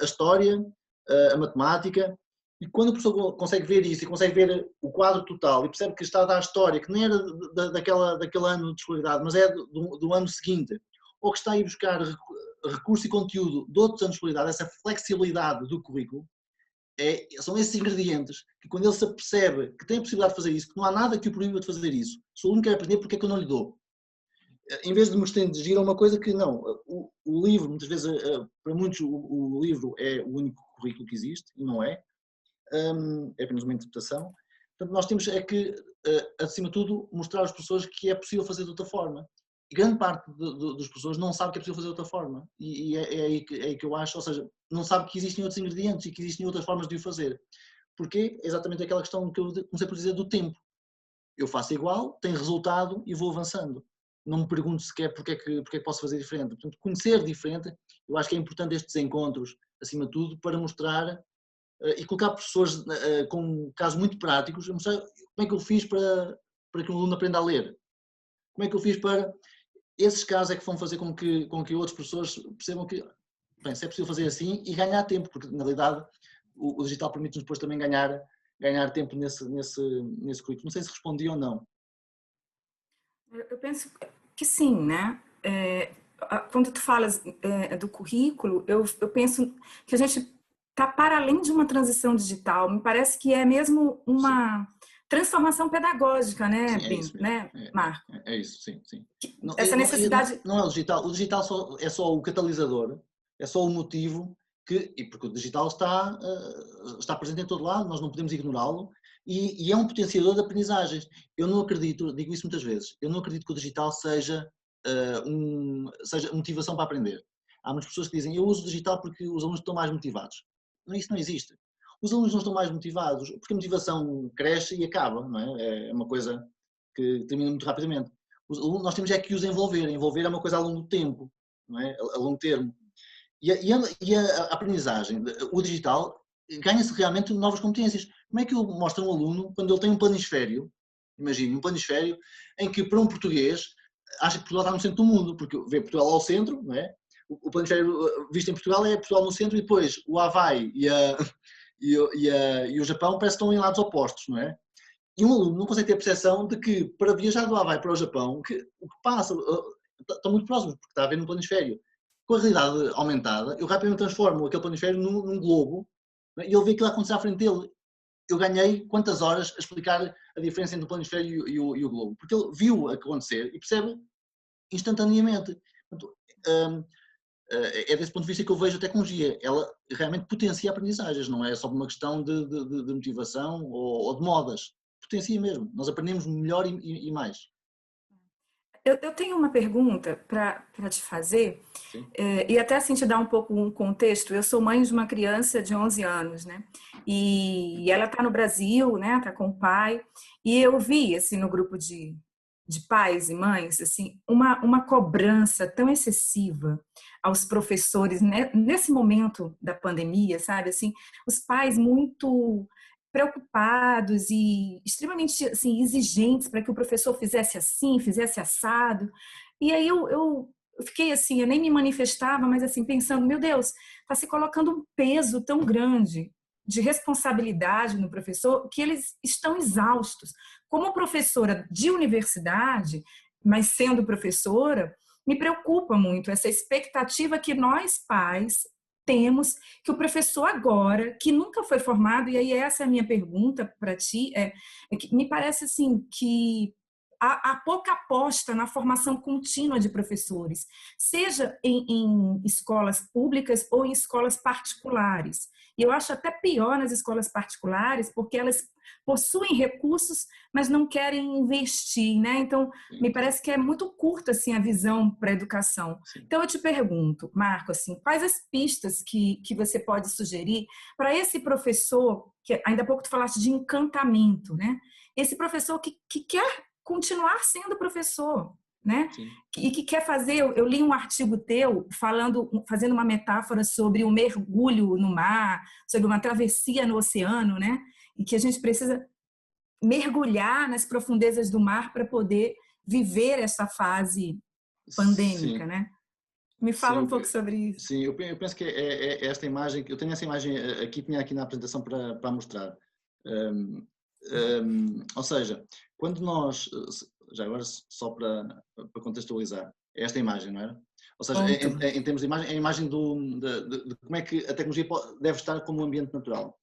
a história, a matemática, e quando o professor consegue ver isso e consegue ver o quadro total e percebe que está a dar a história, que nem era daquele ano de escolaridade, mas é do ano seguinte, ou que está a ir buscar recurso e conteúdo de outros anos de escolaridade, essa flexibilidade do currículo, são esses ingredientes que, quando ele se apercebe que tem a possibilidade de fazer isso, que não há nada que o proíba de fazer isso, se o aluno quer aprender, porque é que eu não lhe dou? Em vez de me restringir a uma coisa que não, o livro, muitas vezes, para muitos, o livro é o único currículo que existe, e não é, é apenas uma interpretação. Portanto, nós temos que, acima de tudo, mostrar aos professores que é possível fazer de outra forma. E grande parte dos professores não sabe que é possível fazer de outra forma. E é aí que eu acho, ou seja, não sabe que existem outros ingredientes e que existem outras formas de o fazer. Porquê? É exatamente aquela questão que eu comecei por dizer do tempo. eu faço igual, tenho resultado e vou avançando. Não me pergunto sequer porque é que posso fazer diferente. Portanto, conhecer diferente, eu acho que é importante estes encontros, acima de tudo, para mostrar e colocar professores com casos muito práticos, mostrar como é que eu fiz para que um aluno aprenda a ler. Como é que eu fiz para... Esses casos é que vão fazer com que outros professores percebam que, bem, se é possível fazer assim e ganhar tempo, porque na realidade o digital permite-nos depois também ganhar tempo nesse currículo. Não sei se respondi ou não. Eu penso que sim, né? Quando tu falas do currículo, eu penso que a gente está para além de uma transição digital. Me parece que é mesmo uma transformação pedagógica, né, Sim, é isso mesmo. né, Marco? É isso, sim. Não, Essa necessidade... não é o digital. O digital é só o catalisador, é só o motivo porque o digital está presente em todo lado, nós não podemos ignorá-lo, e é um potenciador de aprendizagens. Eu não acredito, digo isso muitas vezes, eu não acredito que o digital seja motivação para aprender. Há muitas pessoas que dizem, eu uso o digital porque os alunos estão mais motivados. Isso não existe. Os alunos não estão mais motivados porque a motivação cresce e acaba, não é? É uma coisa que termina muito rapidamente. Nós temos é que os envolver. Envolver é uma coisa a longo tempo, não é? A longo termo. E a aprendizagem, o digital, ganha-se realmente novas competências. Como é que eu mostro a um aluno quando ele tem um planisfério, imagine, um planisfério, em que para um português acha que Portugal está no centro do mundo, porque vê Portugal ao centro, não é? O planisfério visto em Portugal é Portugal no centro e depois o Havaí e o Japão parece que estão em lados opostos, não é? E um aluno não consegue ter a percepção de que para viajar do Havaí para o Japão, que o que passa, estão muito próximos, porque está a ver num planisfério. Com a realidade aumentada, eu rapidamente transformo aquele planisfério num globo, né, e ele vê aquilo a acontecer à frente dele. Eu ganhei quantas horas a explicar a diferença entre o planisfério e o globo? Porque ele viu acontecer e percebe instantaneamente. Portanto, é desse ponto de vista que eu vejo a tecnologia. Ela realmente potencia aprendizagens, não é só uma questão de motivação ou de modas. Potencia mesmo. Nós aprendemos melhor e mais. Eu tenho uma pergunta para te fazer, e até assim te dar um pouco um contexto. Eu sou mãe de uma criança de 11 anos, né? E ela está no Brasil, né? Está com o pai. E eu vi, assim, no grupo de pais e mães, assim, uma cobrança tão excessiva aos professores, né? Nesse momento da pandemia, sabe? Assim, os pais muito preocupados e extremamente assim, exigentes para que o professor fizesse assim, fizesse assado. E aí eu fiquei assim, eu nem me manifestava, mas assim, pensando, meu Deus, está se colocando um peso tão grande de responsabilidade no professor que eles estão exaustos. Como professora de universidade, mas sendo professora, me preocupa muito essa expectativa que nós, pais, temos que o professor agora, que nunca foi formado, e aí essa é a minha pergunta para ti, é que me parece assim que há pouca aposta na formação contínua de professores, seja em escolas públicas ou em escolas particulares. E eu acho até pior nas escolas particulares, porque elas possuem recursos, mas não querem investir, né? Então, me parece que é muito curta assim a visão para a educação. Então, eu te pergunto, Marco, assim, quais as pistas que você pode sugerir para esse professor, que ainda há pouco tu falaste de encantamento, né? Esse professor que quer continuar sendo professor, né? E que quer fazer, eu li um artigo teu fazendo uma metáfora sobre o mergulho no mar, sobre uma travessia no oceano, né? E que a gente precisa mergulhar nas profundezas do mar para poder viver essa fase pandêmica, né? Me fala um pouco sobre isso. Sim, eu penso que é esta imagem, eu tenho essa imagem tinha aqui na apresentação para mostrar. Ou seja, quando nós, já agora só para contextualizar, é esta imagem, não é? Ou seja, em termos de imagem, é a imagem de como é que a tecnologia deve estar como um ambiente natural.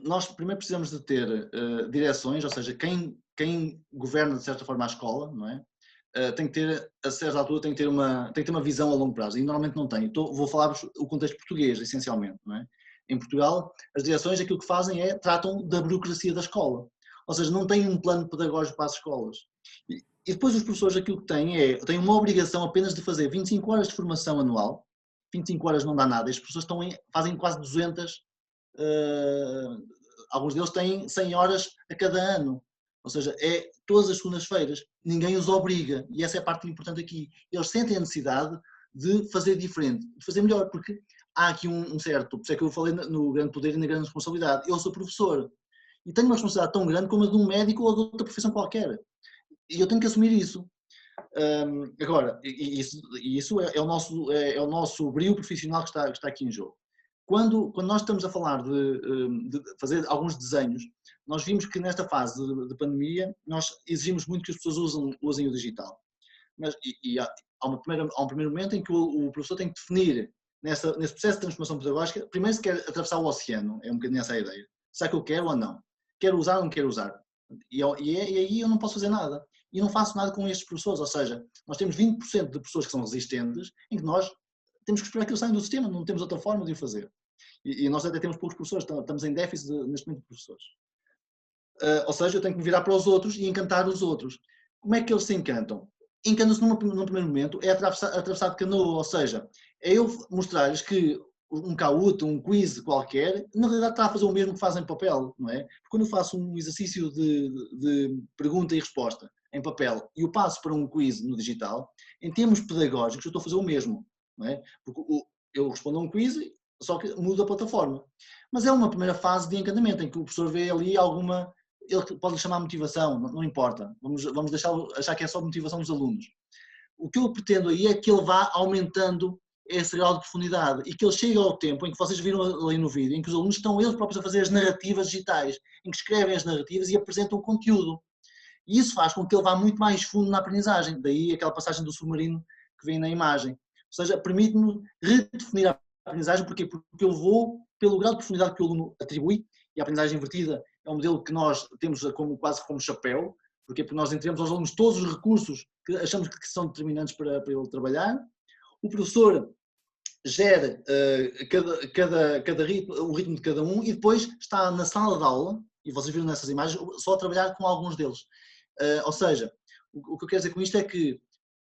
Nós primeiro precisamos de ter direções, ou seja, quem governa de certa forma a escola, não é? Tem que ter, a certa altura, tem que ter uma visão a longo prazo, e normalmente não tem. Vou falar-vos o contexto português, essencialmente, não é? Em Portugal, as direções aquilo que fazem tratam da burocracia da escola. Ou seja, não têm um plano pedagógico para as escolas. E depois os professores aquilo que têm uma obrigação apenas de fazer 25 horas de formação anual. 25 horas não dá nada. As professores fazem quase 200, alguns deles têm 100 horas a cada ano. Ou seja, é todas as segundas-feiras. Ninguém os obriga. E essa é a parte importante aqui. Eles sentem a necessidade de fazer diferente, de fazer melhor, porque há aqui um certo, por isso é que eu falei no grande poder e na grande responsabilidade. Eu sou professor e tenho uma responsabilidade tão grande como a de um médico ou de outra profissão qualquer. E eu tenho que assumir isso. Agora, isso é o nosso brio profissional que está aqui em jogo. Quando nós estamos a falar de fazer alguns desenhos, nós vimos que nesta fase de pandemia nós exigimos muito que as pessoas usem o digital. Mas, há um primeiro momento em que o professor tem que definir, nesse processo de transformação pedagógica, primeiro se quer atravessar o oceano, é um bocadinho essa a ideia. Será que eu quero ou não? Quero usar ou não quero usar? E aí eu não posso fazer nada. E não faço nada com estes professores, ou seja, nós temos 20% de pessoas que são resistentes, em que nós temos que esperar que eles saiam do sistema, não temos outra forma de o fazer. E nós até temos poucos professores, estamos em déficit neste momento de professores. Ou seja, eu tenho que me virar para os outros e encantar os outros. Como é que eles se encantam? Encantam-se num primeiro momento, é atravessar de canoa, ou seja, é eu mostrar-lhes que um Kahoot, um quiz qualquer, na realidade está a fazer o mesmo que fazem em papel, não é? Porque quando eu faço um exercício de pergunta e resposta em papel e o passo para um quiz no digital, em termos pedagógicos eu estou a fazer o mesmo, não é? Porque eu respondo a um quiz, só que mudo a plataforma. Mas é uma primeira fase de encantamento, em que o professor vê ali alguma... Ele pode lhe chamar motivação, não importa. Vamos achar que é só motivação dos alunos. O que eu pretendo aí é que ele vá aumentando esse grau de profundidade e que ele chegue ao tempo em que vocês viram ali no vídeo, em que os alunos estão eles próprios a fazer as narrativas digitais, em que escrevem as narrativas e apresentam o conteúdo. E isso faz com que ele vá muito mais fundo na aprendizagem. Daí aquela passagem do submarino que vem na imagem. Ou seja, permite-me redefinir a aprendizagem, porque eu vou pelo grau de profundidade que o aluno atribui, e a aprendizagem invertida é um modelo que nós temos quase como chapéu, porque nós entregamos aos alunos todos os recursos que achamos que são determinantes para ele trabalhar. O professor gera o ritmo de cada um e depois está na sala de aula, e vocês viram nessas imagens, só a trabalhar com alguns deles. Ou seja, o que eu quero dizer com isto é que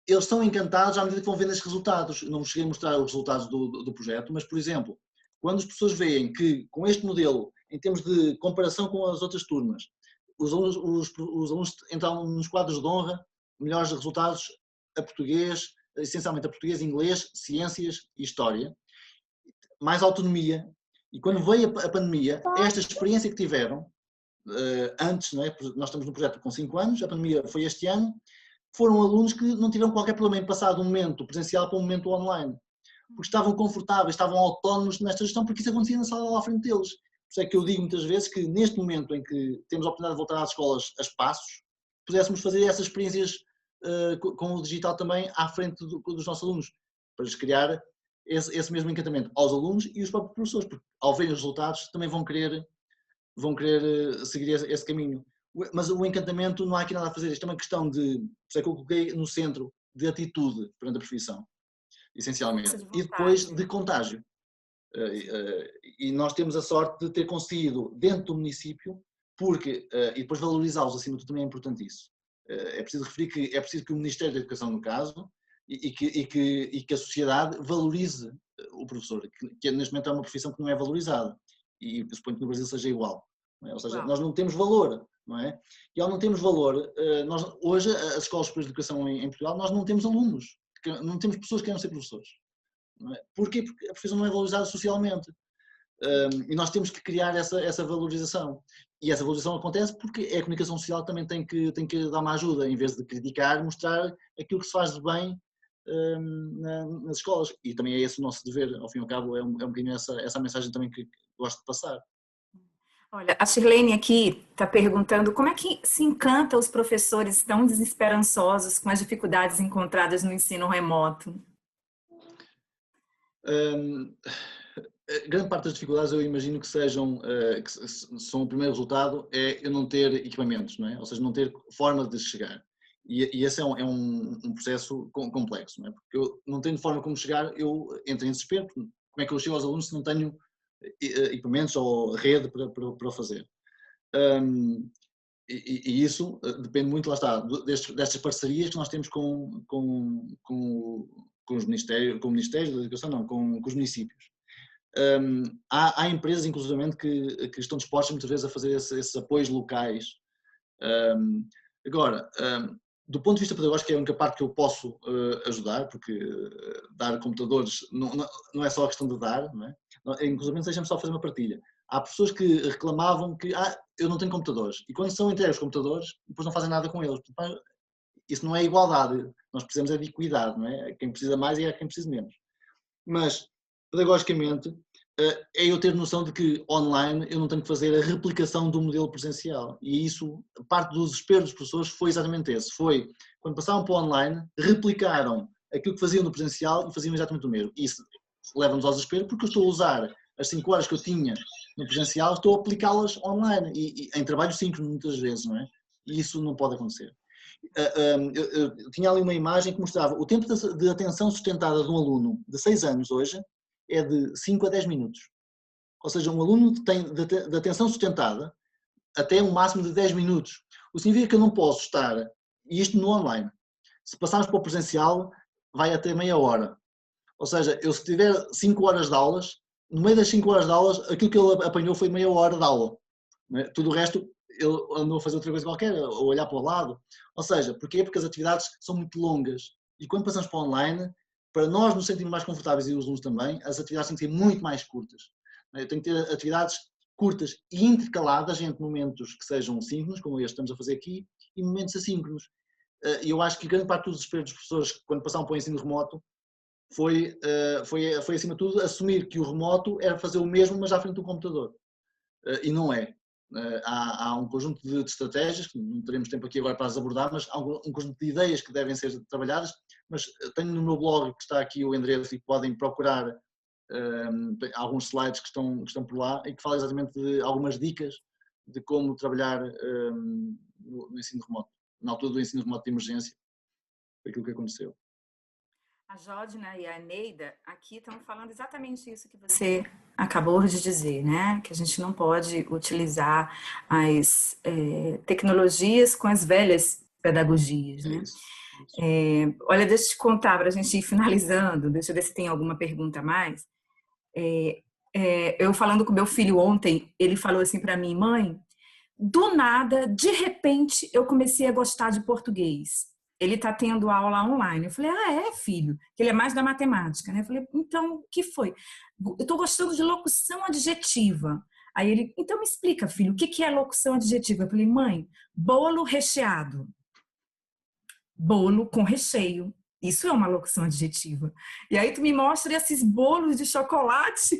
eles estão encantados à medida que vão vendo esses resultados. Não cheguei a mostrar os resultados do projeto, mas, por exemplo, quando as pessoas veem que com este modelo, em termos de comparação com as outras turmas, os alunos entram nos quadros de honra, melhores resultados a português, essencialmente a português, inglês, ciências e história, mais autonomia. E quando veio a pandemia, esta experiência que tiveram, antes, não é? Nós estamos no projeto com 5 anos, a pandemia foi este ano, foram alunos que não tiveram qualquer problema em passar de um momento presencial para um momento online, porque estavam confortáveis, estavam autónomos nesta gestão, porque isso acontecia na sala lá à frente deles. Por isso é que eu digo muitas vezes que neste momento em que temos a oportunidade de voltar às escolas a espaços, pudéssemos fazer essas experiências com o digital também à frente dos nossos alunos, para lhes criar esse mesmo encantamento aos alunos e os próprios professores, porque ao verem os resultados também vão querer seguir esse caminho. Mas o encantamento não há aqui nada a fazer, isto é uma questão de, por isso é que eu coloquei no centro, de atitude perante a profissão, essencialmente, e depois de contágio. E nós temos a sorte de ter conseguido dentro do município, porque, e depois valorizá-los acima de tudo também é importante isso. É preciso referir que é preciso que o Ministério da Educação, no caso, e que a sociedade valorize o professor, que neste momento é uma profissão que não é valorizada, e suponho que no Brasil seja igual. Não é? Ou seja, nós não temos valor, não é? E ao não termos valor, hoje as escolas superiores de educação em Portugal, nós não temos alunos, não temos pessoas que queiram ser professores. Não é? Porquê? Porque a profissão não é valorizada socialmente. E nós temos que criar essa valorização. E essa valorização acontece porque a comunicação social também tem que dar uma ajuda, em vez de criticar, mostrar aquilo que se faz de bem nas escolas. E também é esse o nosso dever, ao fim e ao cabo, é um bocadinho essa mensagem também que gosto de passar. Olha, a Shirlene aqui está perguntando como é que se encanta os professores tão desesperançosos com as dificuldades encontradas no ensino remoto? Grande parte das dificuldades eu imagino que são o primeiro resultado é eu não ter equipamentos, não é? Ou seja, não ter forma de chegar. E esse é um processo complexo, não é? Porque eu não tenho forma como chegar, eu entro em desespero. Como é que eu chego aos alunos se não tenho equipamentos ou rede para o fazer? E isso depende muito, lá está, destas parcerias que nós temos com os ministérios, com o Ministério da Educação, não, com os municípios. Há empresas, inclusivamente, que estão dispostas muitas vezes a fazer esses apoios locais Agora, do ponto de vista pedagógico, é a única parte que eu posso ajudar, porque dar computadores não é só a questão de dar, não é? Inclusive, deixa-me só fazer uma partilha. Há pessoas que reclamavam que eu não tenho computadores, e quando são entregues os computadores, depois não fazem nada com eles. Isso não é igualdade, nós precisamos de equidade, não é? Quem precisa mais e quem precisa menos. Mas, pedagogicamente, é eu ter noção de que online eu não tenho que fazer a replicação do modelo presencial. E isso, parte do desespero dos professores foi exatamente esse. Foi, quando passaram para o online, replicaram aquilo que faziam no presencial e faziam exatamente o mesmo. Isso leva-nos ao desespero porque eu estou a usar as 5 horas que eu tinha no presencial, estou a aplicá-las online e em trabalho síncrono muitas vezes, não é? E isso não pode acontecer. Eu tinha ali uma imagem que mostrava o tempo de atenção sustentada de um aluno de 6 anos hoje é de 5 a 10 minutos. Ou seja, um aluno tem de atenção sustentada até um máximo de 10 minutos. O que significa que eu não posso estar, e isto no online, se passarmos para o presencial, vai até meia hora. Ou seja, eu se tiver 5 horas de aulas, no meio das 5 horas de aulas, aquilo que ele apanhou foi meia hora de aula. Tudo o resto, ele andou a fazer outra coisa qualquer, ou olhar para o lado. Ou seja, porquê? Porque as atividades são muito longas. E quando passamos para o online, para nós nos sentirmos mais confortáveis e os alunos também, as atividades têm que ser muito mais curtas. Eu tenho que ter atividades curtas e intercaladas entre momentos que sejam síncronos, como este que estamos a fazer aqui, e momentos assíncronos. E eu acho que grande parte dos desesperos dos professores, quando passaram para o ensino remoto, foi acima de tudo, assumir que o remoto era fazer o mesmo, mas à frente do computador. E não é. Há um conjunto de estratégias, que não teremos tempo aqui agora para as abordar, mas há um conjunto de ideias que devem ser trabalhadas, mas tenho no meu blog, que está aqui o endereço, e podem procurar alguns slides que estão por lá e que falam exatamente de algumas dicas de como trabalhar no ensino remoto, na altura do ensino remoto de emergência, foi aquilo que aconteceu. A Jodna e a Neida aqui estão falando exatamente isso que você acabou de dizer, né? Que a gente não pode utilizar as tecnologias com as velhas pedagogias, né? Olha, deixa eu te contar, para a gente ir finalizando, deixa eu ver se tem alguma pergunta a mais. Eu falando com meu filho ontem, ele falou assim para mim: mãe, do nada, de repente, eu comecei a gostar de português. Ele está tendo aula online. Eu falei: filho? Que ele é mais da matemática, né? Eu falei: então, o que foi? Eu estou gostando de locução adjetiva. Aí ele: então me explica, filho, o que é locução adjetiva? Eu falei: mãe, bolo recheado. Bolo com recheio. Isso é uma locução adjetiva. E aí tu me mostra esses bolos de chocolate.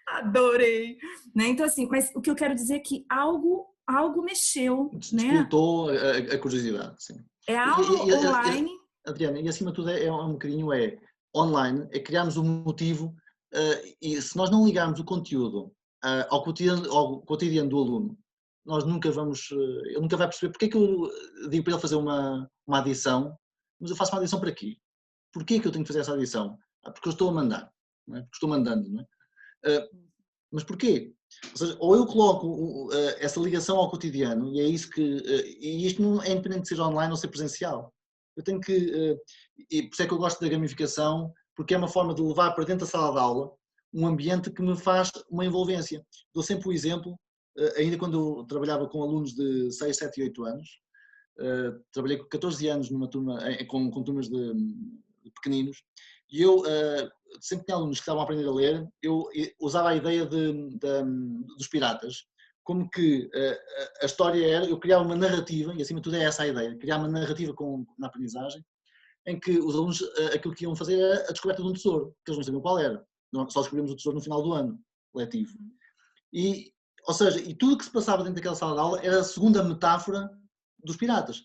Adorei. Né? Então, assim, mas o que eu quero dizer é que algo mexeu. Despertou, né? A curiosidade, sim. É aula online. Adriana, e acima de tudo um bocadinho online, é criarmos um motivo, e se nós não ligarmos o conteúdo ao cotidiano do aluno, nós nunca vamos, ele nunca vai perceber porque é que eu digo para ele fazer uma adição, mas eu faço uma adição para quê? Porquê que eu tenho que fazer essa adição? Porque eu estou a mandar, não é? Porque estou mandando, não é? Mas porquê? Ou seja, ou eu coloco essa ligação ao cotidiano, e é isso que, e isto não é independente de ser online ou ser presencial. Eu tenho que, e por isso é que eu gosto da gamificação, porque é uma forma de levar para dentro da sala de aula um ambiente que me faz uma envolvência. Dou sempre o exemplo, ainda quando eu trabalhava com alunos de 6, 7 e 8 anos, trabalhei com 14 anos numa turma, com turmas de pequeninos, e eu sempre tinha alunos que estavam a aprender a ler, eu usava a ideia dos piratas, como que a história era, eu criava uma narrativa, e acima de tudo é essa a ideia, criar uma narrativa na aprendizagem, em que os alunos, aquilo que iam fazer era a descoberta de um tesouro, que eles não sabiam qual era, só descobrimos o tesouro no final do ano letivo. Ou seja, e tudo o que se passava dentro daquela sala de aula era a segunda metáfora dos piratas.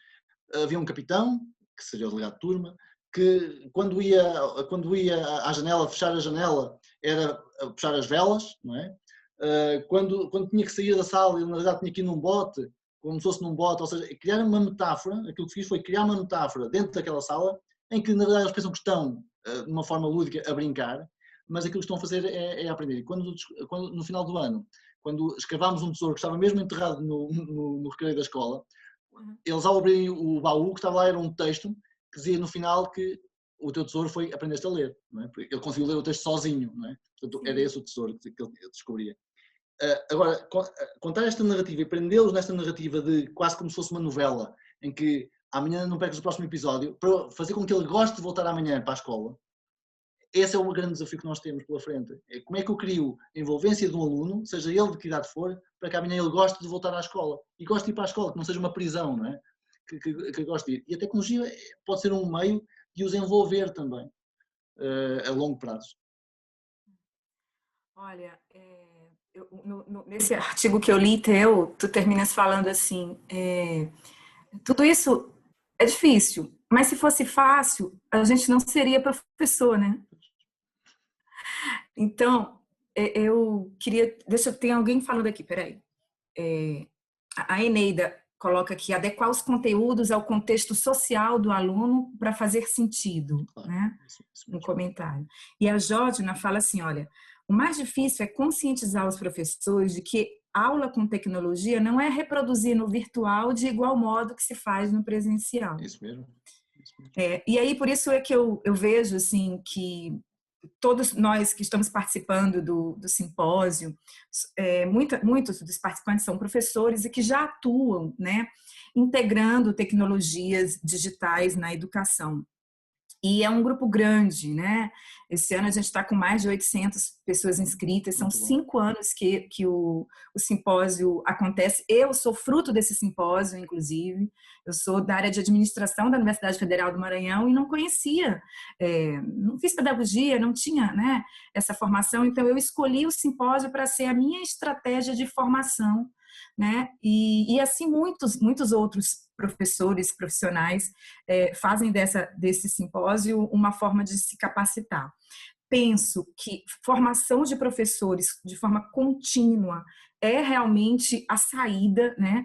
Havia um capitão, que seria o delegado de turma, que quando ia à janela, fechar a janela, era puxar as velas, não é? Quando tinha que sair da sala, ele na verdade tinha que ir num bote, como se fosse num bote, ou seja, criar uma metáfora, aquilo que fiz foi criar uma metáfora dentro daquela sala, em que na verdade eles pensam que estão, de uma forma lúdica, a brincar, mas aquilo que estão a fazer é aprender. E quando no final do ano, quando escavámos um tesouro que estava mesmo enterrado no recreio da escola, eles ao abrirem o baú que estava lá era um texto que dizia no final que o teu tesouro foi aprendeste a ler, não é? Ele conseguiu ler o texto sozinho, não é? Portanto, era esse o tesouro que ele descobria. Agora, contar esta narrativa e prendê-los nesta narrativa de quase como se fosse uma novela, em que amanhã não percas o próximo episódio, para fazer com que ele goste de voltar amanhã para a escola, esse é o grande desafio que nós temos pela frente. É como é que eu crio a envolvência de um aluno, seja ele de que idade for, para que amanhã ele goste de voltar à escola. E goste de ir para a escola, que não seja uma prisão, não é? Que goste de ir. E a tecnologia pode ser um meio de os envolver também, a longo prazo. Olha, nesse artigo que eu li tu terminas falando assim, tudo isso é difícil, mas se fosse fácil, a gente não seria professor, né? Então, eu queria... tem alguém falando aqui, peraí. A Eneida coloca aqui, adequar os conteúdos ao contexto social do aluno para fazer sentido, né? No comentário. E a Jódina fala assim, olha, o mais difícil é conscientizar os professores de que aula com tecnologia não é reproduzir no virtual de igual modo que se faz no presencial. Isso mesmo. E aí, por isso é que eu vejo, assim, que todos nós que estamos participando do simpósio, muitos dos participantes são professores e que já atuam, né, integrando tecnologias digitais na educação. E é um grupo grande, né? Esse ano a gente está com mais de 800 pessoas inscritas, são 5 anos que o simpósio acontece. Eu sou fruto desse simpósio, inclusive. Eu sou da área de administração da Universidade Federal do Maranhão e não conhecia, não fiz pedagogia, não tinha, né, essa formação. Então, eu escolhi o simpósio para ser a minha estratégia de formação, né? E assim muitos outros professores, profissionais fazem desse simpósio uma forma de se capacitar. Penso que formação de professores de forma contínua é realmente a saída, né?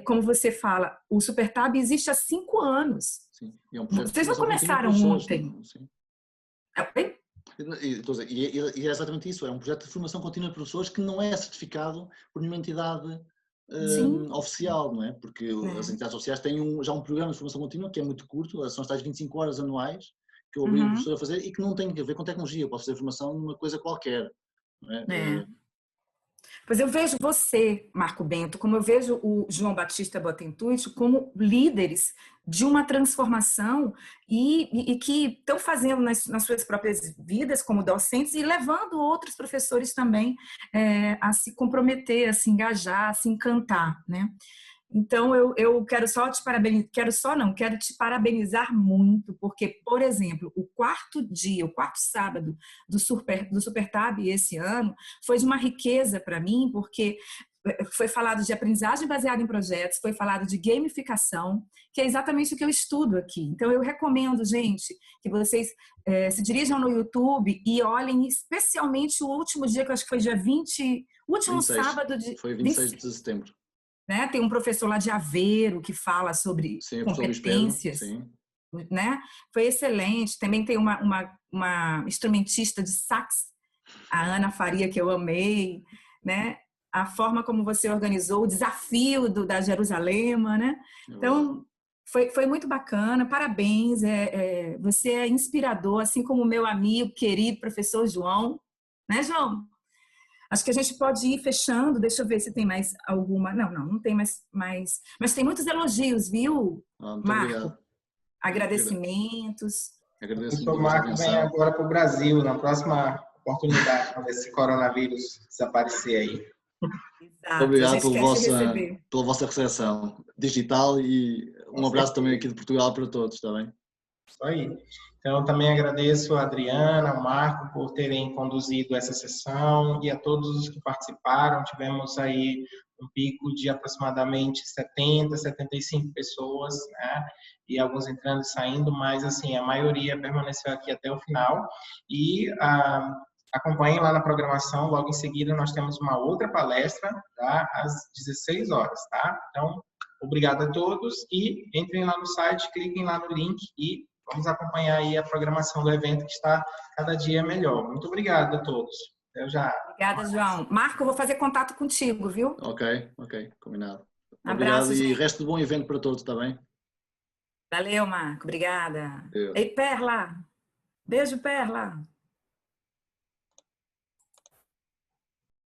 Como você fala, o Supertab existe há 5 anos. Sim. E é um Vocês não começaram ontem. Sim. Sim. E é exatamente isso, é um projeto de formação contínua de professores que não é certificado por nenhuma entidade oficial, não é? Porque as entidades oficiais têm já um programa de formação contínua que é muito curto, são as tais 25 horas anuais que eu obrigo o professor a fazer e que não tem a ver com tecnologia, eu posso fazer formação numa coisa qualquer, não é? Pois eu vejo você, Marco Bento, como eu vejo o João Batista Botentucci como líderes de uma transformação e que estão fazendo nas suas próprias vidas como docentes e levando outros professores também a se comprometer, a se engajar, a se encantar, né? Então, eu quero só te parabenizar, quero te parabenizar muito, porque, por exemplo, o quarto sábado do Supertab esse ano foi de uma riqueza para mim, porque foi falado de aprendizagem baseada em projetos, foi falado de gamificação, que é exatamente o que eu estudo aqui. Então, eu recomendo, gente, que vocês se dirijam no YouTube e olhem especialmente o último dia, que eu acho que foi dia 20, último 26, sábado de... Foi 26 de setembro. Né? Tem um professor lá de Aveiro que fala sobre competências, né? Foi excelente. Também tem uma instrumentista de sax, a Ana Faria, que eu amei, né? A forma como você organizou o desafio da Jerusalema, né? Então, foi muito bacana. Parabéns. Você é inspirador, assim como o meu amigo, querido professor João. Né, João? Acho que a gente pode ir fechando. Deixa eu ver se tem mais alguma. Não tem mais. Mas tem muitos elogios, viu, Muito Marco? obrigado. Agradecimentos. O Marco vem agora para o Brasil, na próxima oportunidade, quando esse coronavírus desaparecer aí. Exato. Obrigado pela vossa recepção digital e um abraço também aqui de Portugal para todos, está bem? Isso aí. Então, também agradeço a Adriana, ao Marco, por terem conduzido essa sessão e a todos os que participaram. Tivemos aí um pico de aproximadamente 70, 75 pessoas, né? E alguns entrando e saindo, mas, assim, a maioria permaneceu aqui até o final. E acompanhem lá na programação, logo em seguida nós temos uma outra palestra, tá? Às 16 horas, tá? Então, obrigado a todos e entrem lá no site, cliquem lá no link e vamos acompanhar aí a programação do evento que está cada dia melhor. Muito obrigado a todos. Eu já. Obrigada, João. Marco, eu vou fazer contato contigo, viu? Ok, combinado. Abraço, obrigado gente. E resto de bom evento para todos, está bem? Valeu, Marco. Obrigada. Ei, Perla. Beijo, Perla.